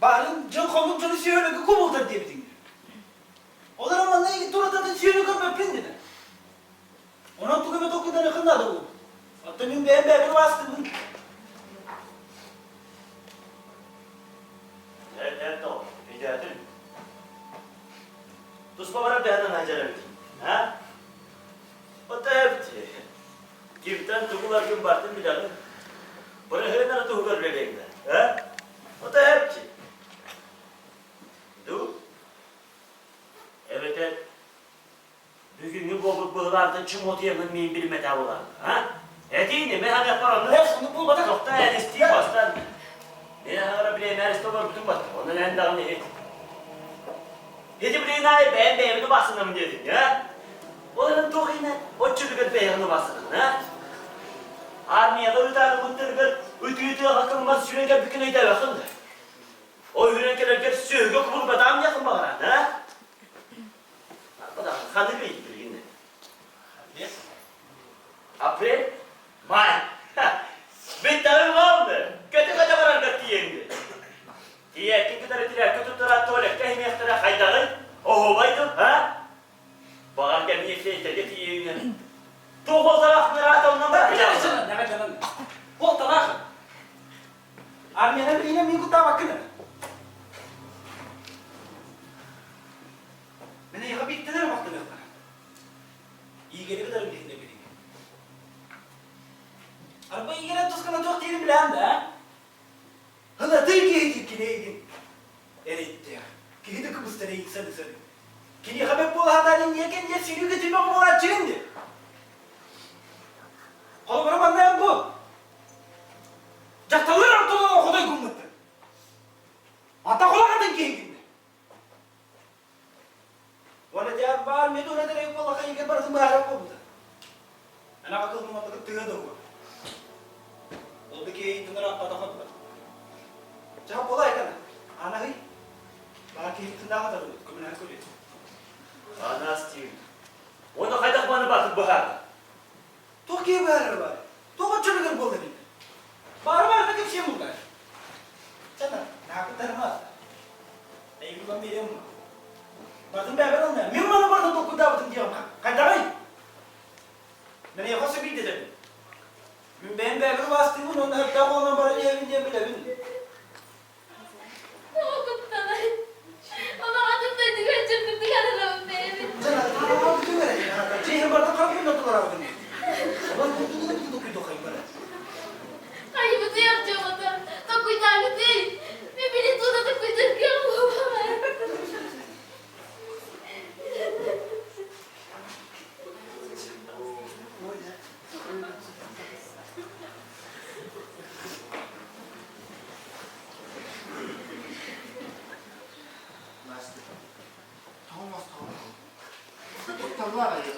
Barın can konum canı siyonu ki kumuldur diye bitin. Onlar ama ne turata siyonu kapı pindi. Ona tukeme dokudan yakında da bu. Hatta benim bir bastı bu. Evet o. Ricaettim. Tusma bana beğenen hacer bitin. Ha? O da hepti. Kimden tuğular gün baktım bir dakika. Bana hemen tuğular vereyimler. Ha? O da hepti. Du? Evet. Bugünkü bobuk bığlardan çım otu yemin miyim bilmedi avlar. Ha? Etiyini mi hadi paranı? Hepsini bul batak. Çok da el isteği bastan. Ne hara bileyim her isteği var bütün bastı. Onun en dağını et. Dedi bileyim ay ben beğenmedi basında mı dedin ya? Onun toğuyla o çürügür beyanı basın, ha? Armiyada ötağını muttırgır, ütü akılmaz sürenge bükün eyde bakın. O yürenkelerger söğüge kumul badam yakın bağıran, ha? Badam, kanı beyittir yine. April, May. Bir tane oldu. Kötü varan kötü yendi. Diye kim kadar etiler kötü tıra tuvalet kehmi yahtara haydalı. Oho baydı, ha? Bağır gelmeyi fleytede tiyeyine. Tuğul taraf merak ondan bırakacağım. Ne kadar canım? Kol taraf. Armiyana birine mi kutla bakın. Beni yıka bittiler mi baktım yok. İyi geri kadar bir dinde birine. Araba iyi gelen tuskana çok değilim bilen de. Hala Türkiye'ye ki neydim? Evet ya. Ki de Kıbrıs'ta ne gitsen de söyle. Ki de haber bu hatanın yeken diye seni götürme kumala çıkındı. Kolu anlayan bu. Cahtalar ortadan okuday gümmetti. Ata kola kadın giyindi. Wala diyan bağır medu na dala yung mga kaibigan para sumaharap ko. Anak ako mga pagkatiga daw. Oldu ki tunara patakot ba. Tsaka kolay ka na. Anak eh. Baka kihitunda ka talaga. Kuminahan ko rin. Anastiv. Onu kaydak bana bakıp bakar. Türkiye bağırır bari. Tuğba çölügen bol dedi. Bağır da kimseye mi bağır? Sana nakıtarmaz. Neyim ben bileyim mi? Batın beraber olmayan. Min bana barda dokku davatın diyem. Kaydamayın. Beni yakası bir dedim. Min ben beraber bastım bunu. Onu hep daha olman bana evin diye bile bildim. Tamam kaptanay. Ama adım da diyor çıktı yanına benim. Sana tamam bütün verecek. Ceyhan barda kalkıyor notular aldın. Ulan bu da bir dokuyu dokayım bana. Ay bu diyor cevada. Takuy tane değil. Birbirini tuzadı kuyturken bu bana. Thomas Tallar ayı.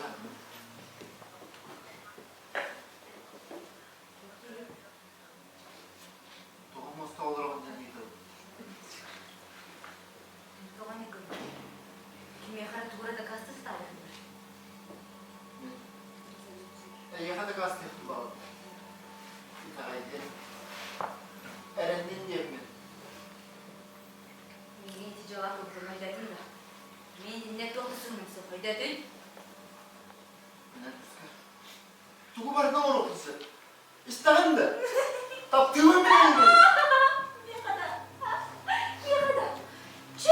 Thomas Tallar ondan gidiyor. Kavani kız. Kimi khara tura da kastı stare. Ya hadi gazete tutalım. İtaydı. Eren'in yemin. Meni cevap okuma dedin de. Men ne tokusun musa dedin. Ne kızı? Tuğu var ne olur kızı? İsterim de. Taptığımı bile yemin. Ne kadar? Ne kadar? Çe!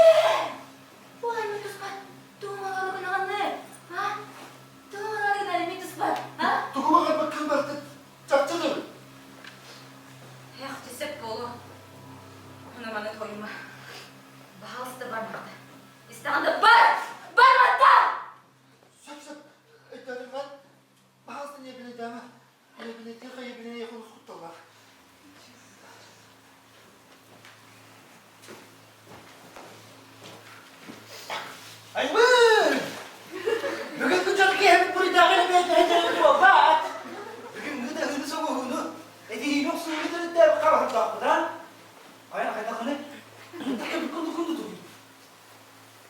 Bu ay mı tuspat? Tuğmaları bana anne. Ha? Tuğmaları da mi tuspat? Ha? Tuğu var bak kız baktı. Çapçıdır. Yaxşı sep bolu. Ona bana koyma. Bahası da barmakta. İstanda bar! Barmakta! Söp. Etlerim var. Bazı niye beni deme. Niye beni tıka niye beni yakın kutlular. Ayvın! Bugün bu çok iyi hep buraya dahil edeceğim bak. Bugün bu da hızlı soğuğunu. Edi yok suyu da kalır dağıdan. Ayağına kayda kanı. Takı bir kundu tutuyor.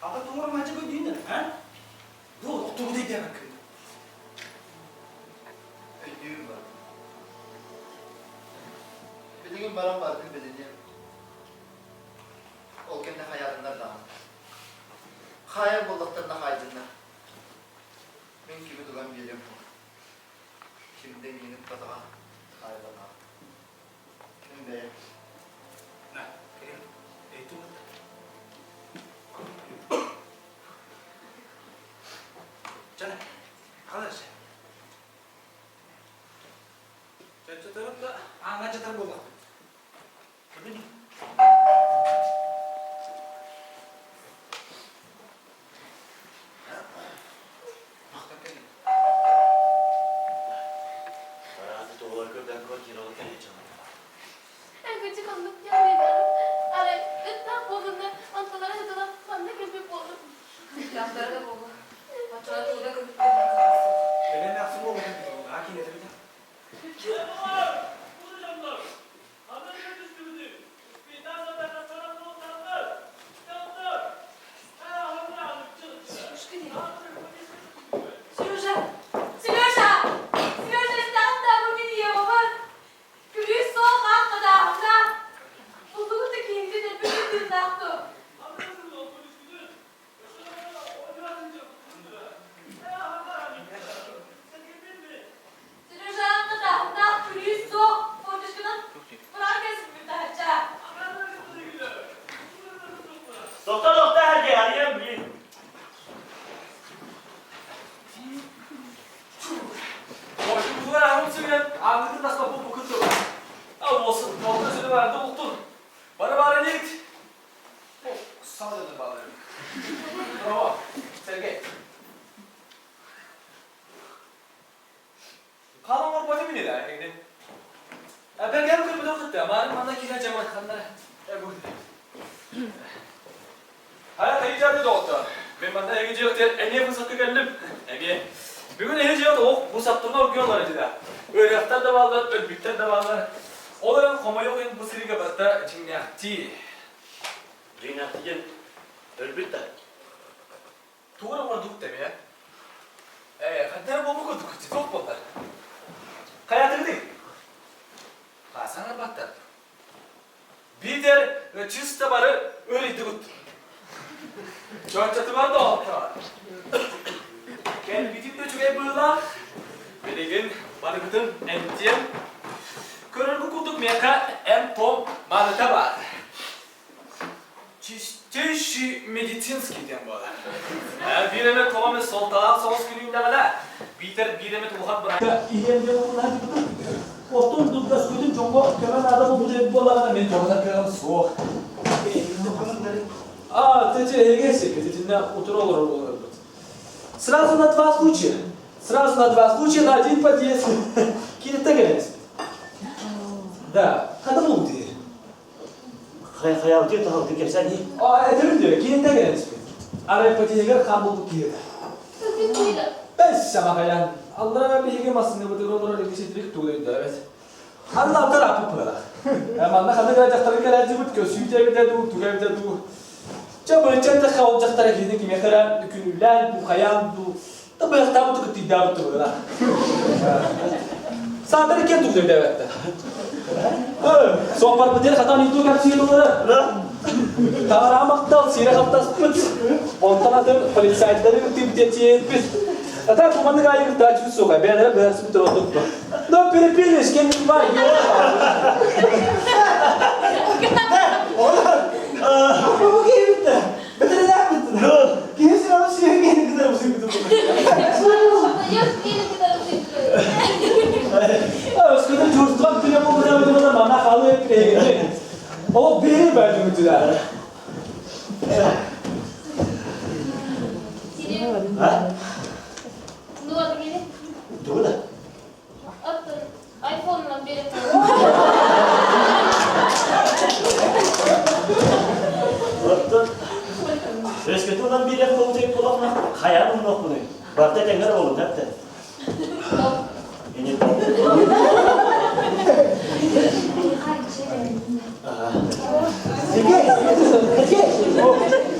Ata tumur maçı koy değil mi? Ha? Dur, otumu değil demek. Ödüğüm var. Bildiğin baran vardı bedeni. O kendi hayalınlar da. Hayal bulduklarında haydınlar. Ben gibi duran geliyorum. Şimdi yeni katağa hayalına. Şimdi Ne? Kerim, eğitim. Canım, kalır sen. Çatı tarafta ana çatır bulmak. Bunu ne? Arası tuğla kökten koç yaralı kalacağım. En küçük anlık yanıydı. Ara ıtlak bolunda antalara hıdılan kanlı köpek oldu. Lafları da bolu. Çocuk tuğda kırıp kalsın. Benim lafım olmadı. Hakin edelim. Сережа! Сережа! Сережа, estağfurullah bu video baba. Gülüş soğuk atmadı ağzına. Bulduğu da kendi de bütün gün taktı. Сережа atmadı ağzına. Gülüş soğuk. Fotuşkunun bırakasın bir daha. Doktor her arayayım bileyim. Boşum bu var ağrım söyleyen. Ağrıdır nasıl kapı bu kızı var. Al olsun. Doktor seni var. Doktor. Bana ne git? Sağ olun bağlarım. Bravo. Sergey. Kalan var batı mı ne der? Ben gel kırmızı doktor da. Bana gireceğim kanlara. Bu. Hayat iyice doktor. Ben bana eğici yok der. En iyi fırsatı geldim. Ege. Bugün eğici yok. Bu saptırma okuyorlar acıda. Öğretler de varlar, ölbükler de varlar. Onların koma yok en bu sırıga batta cinnahti. Cinnahti'nin ölbüt de. Tuğra var duk demeye. Kadar bu kuduk çok bollar. Hayatı değil. Sana battı. Bir der çista barı öyle dut. Çocuklar var da hatta. Gel bitik de çok bıla. Belegen barıgın emtiyem. Körür bu kuduk meka em pom malata var. Çiş medicinski diyen bu adam. Bir emet tamamen soltağı sos günüyle bana. Bir emet uhat bırak. İyiyim diye bunlar gibi. Otun duddas bütün çoğu kömen adamı bu da bolarına men çoğuna kömen soğuk. Тете егеси, на утро olur. Сразу на два случая. Сразу на два случая на один подъезд. Kilit'te geliriz. Da, kadın oldu diye. Hayal diyor da halkı geçen iyi. Ederim diyor, kilit'te geliriz. Araya patiye gel, kan bulduk diye. Ben sama kayan. Allah'a bir hege masında bu da olur öyle bir şey direkt tuğlaydı evet. Allah da rapı pıra. Ama ne kadar gelecekler gelecek bu tükü. Süyüce bir de dur, tuğaya bir de dur. Coba canda kawalacaklar gidin ki mekara dükünülen bu kayan bu. Tabi tabi tuku tidak betul lah. Sadar ikan tuh dari dewet. Sopar betul kata itu kan sih lu lah. Tawar maktal sih nak tas put. Ontan ada polisai dari tim cecil pis. Ata kumanda kaya kita cuci suka. Ben ada beres betul untuk. No pilih skin var. Bu gibi. Betul tak betul. Kimse harus yang ini kita mesti betul. Sekarang juruskan punya beberapa mana kalau yang ini. O biri bence müthiler. Ha? Ne oldu gene? Dur da. Attı. iPhone'la biri. Doktor. Eski olan bir laf olacak kulakla hayalım yok bunu. Barda dengar olur hatta. Ini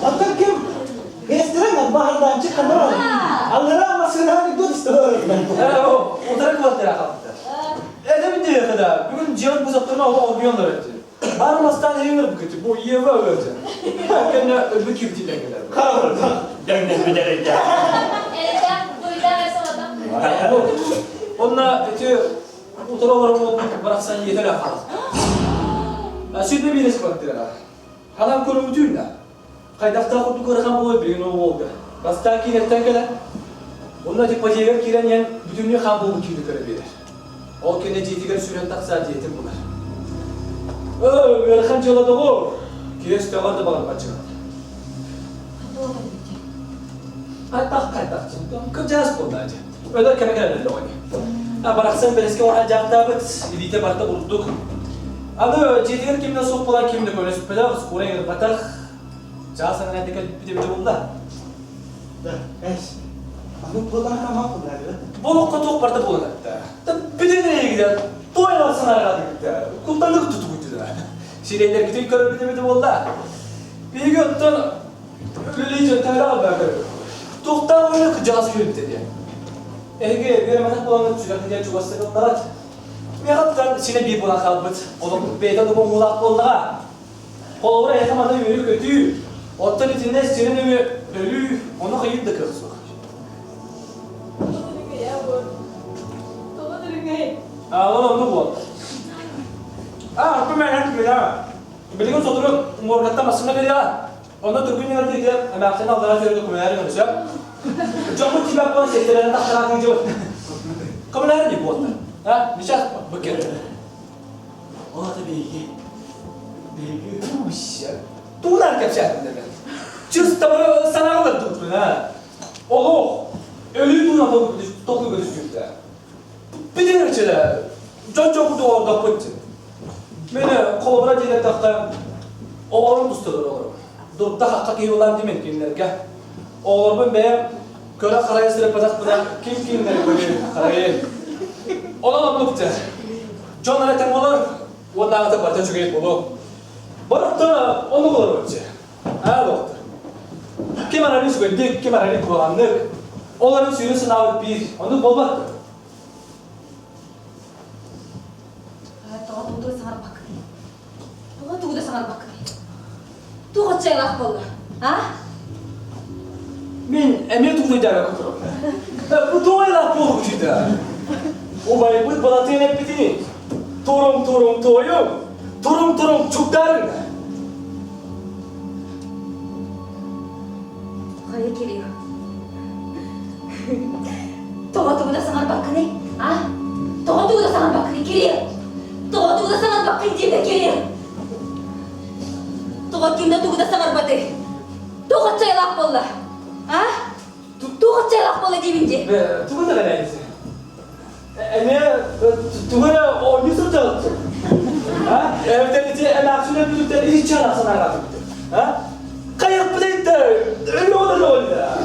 Hatta kim? Restoran bahardan çıkanlar var. Allah'a masına bir dost. O taraf var terakat. Edem diye kadar. Bugün cihan bu zaptırma o aviyanlar etti. Barmastan evinir bu kötü. Bu iyi var öyle. Kendine öbür kibitiyle gelir. kalır. Dengden bir derece. Elden duydan resamadım. Onunla ötü otoralarımı bıraksan yeter ya falan. Sütle bir risk baktı ya. Halam konu bütün ya. Kaydakta kutu kırıkan bu bir gün oldu. Basta kiretten gelen. Onunla tek paciyeler kiren yen bütünlüğü kan bu bütünlüğü kırabilir. O kene ciddiler süren taksa diyetim bunlar. Böyle kan çaladı o. Kires tevarda bağlı açık. Kaydak canım. Kıracağız bunlarca. Öyle keme gelmedi oyunu. Bıraksan belki ona cevaptabıt. İdite barda bulduk. Adı ciddiler kimden soğuk olan kimde böyle süppeler skora girip batak. Cağızsan ne dikkat bir de bunda. Da, es. Аны булар хамаа булар. Болокко токпарда булат. Та бидене гидер. Тойлар санарга дигде. Култанды тутуп үтүдө. Сирелер гидин көрөбүдө болда. Биги оттон Лилиҗен тәрәгә бәгәр. Тукта уйны кыҗасы йөртте ди. Эге бермәдә булган түгән дигән чугасы кылдылар. Мегаттан сине бир була калбыт. Олым бейдә дә булмулак булдыга. Колора якамада йөрү көтү. Оттан итинде синене ölü onu kıyıp da kırız bak. Ağlan onu bu. Arpa merak etme ya. Bilgin soturu morgatta masımda bir ya. Onda Türk'ün yerde gidiyor. Emeğini aldılar şöyle dokumeleri konuşuyor. Çok mu tibak olan sektölerinde aktarak gidiyor. Kameler ne bu onda? Ha? Nişat bakır. O da bilgi. Bilgi. Uş ya. Tuğlar kapşatın demek. Çırs tabanı sana kadar tuttun ha. Oğlum, ölüyü buna toku gözüküyor. Bir de içine, çok orada pıttı. Beni kolumuna diye takta, oğlum tutuyor oğlum. Durupta hakka ki yollar demek kimlerge. Oğlumun benim köre karaya sırıp patak buna kim kimleri böyle karayı. Oğlum mutlu. John Aratan olur, ondan da parça çökeyip olur. Barıp da onu olur önce. Ha doktor. Kemarani sügündük, kemarani kullandık. Onların suyunu sınavı bir, onu bolmak. Tuğda sangat bakın. Tuğda sangat bakın. Tuğda çaylak boldu. Ha? Men emir tuğda jaga kuturum. Bu tuğayla boldu juda. O bay bu balatın hep bitini. Torum toyum. Torum çukdarın. Hayır geliyor. Tuğda sangat bakın. Ha? Tuğda sangat bakın geliyor. Tuğda sangat bakın diye geliyor. Tuğda sangat bakın. Tuğda çaylak boldu. Ha? Tuğda çaylak boldu dibince. Tuğda da neyse. Tuğda o Yusuf da. Ha? Evden içe elaksiyonu büyükten hiç çarasın herhalde. Ha? Kayak bile de öyle olur ya.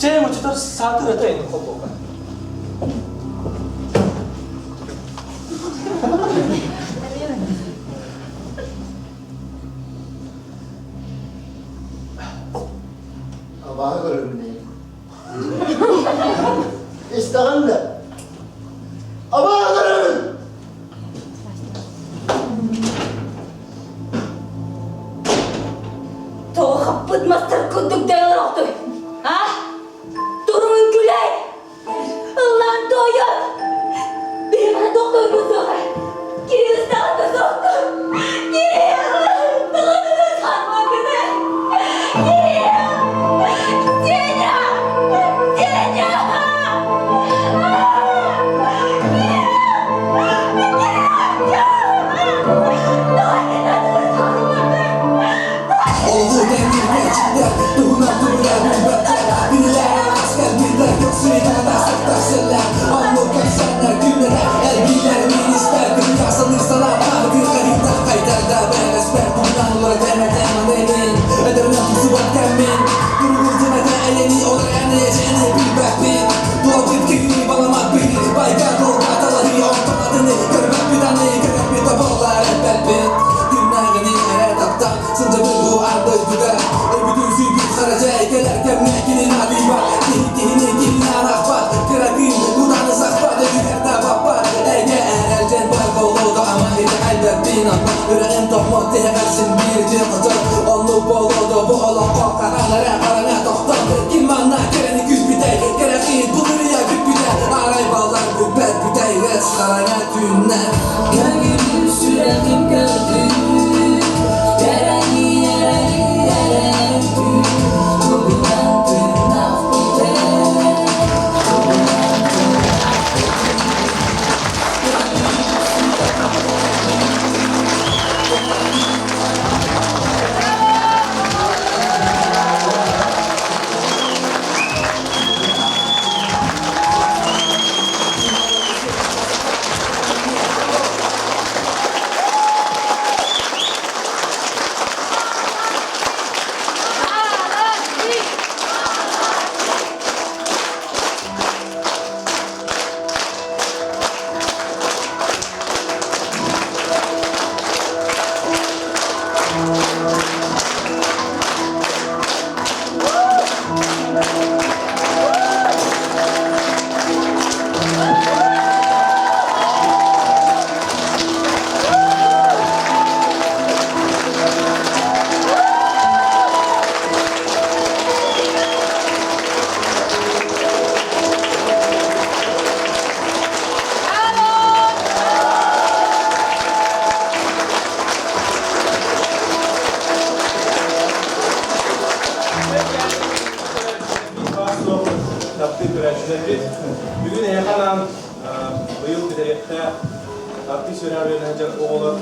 Şey mi tutar saatı röteydi koltuğa. Allah'a görürüm diyeyim. İstağın da. Allah'a görürüm. Tuğda kapıtmazlar kunduk dayanır oldu. Ha? Durumun güley. Ette Aktif Sürer'in hacı oğlan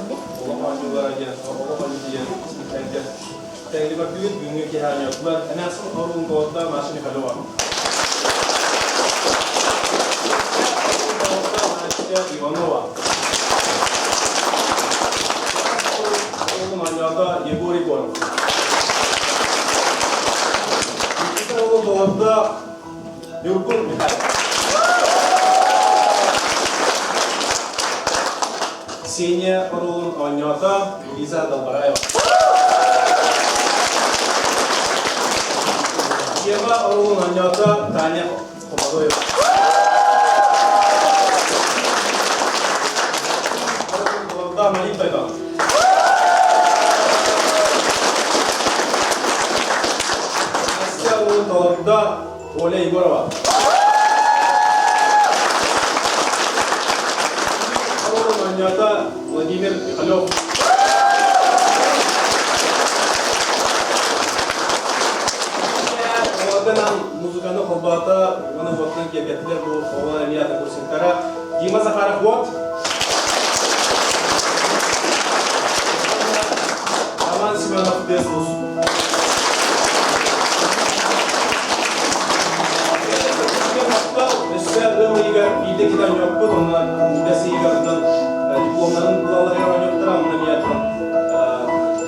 acılara gelen, oğlan diyen isimlerden Tengli bakıyor, günlük ihale yaptılar. En azın orun doğutta maşini halı var. Orun doğutta maşini Ivanova. Orun ancağında Yegori Borov. Orun doğutta Yurgun Mikhail. Ksenia Orun ancağında Liza Dalbarayeva. Ева Орун аñoта Таня Комадоева. Орунда Малик Тайдан. Настя Орун талабында Оля Егорова. Орун аñoта Владимир Михалев. Музыканы холбата, оны вотнан кергетилер бу оğlan эмиятын курсинтара. Дима Захаров вот. Роман Семенов Безус. Mesela Igor bildi giden yoktu, onlar Besi Igor'dan diplomların bulalları yoktur ama emiyatın.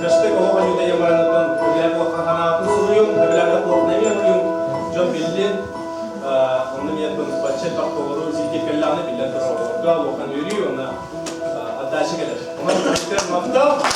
Köştek oğlan yüdeye maranatın, öyle kulaktan kanatını sürüyorum, öbelerde kulaktan emiyatıyım. John Billin, onun yapın bahçe baktığı zilki kellanı bildiğinde orada, o kan yürüyor, ona adaşı gelir. Ona bir mafta.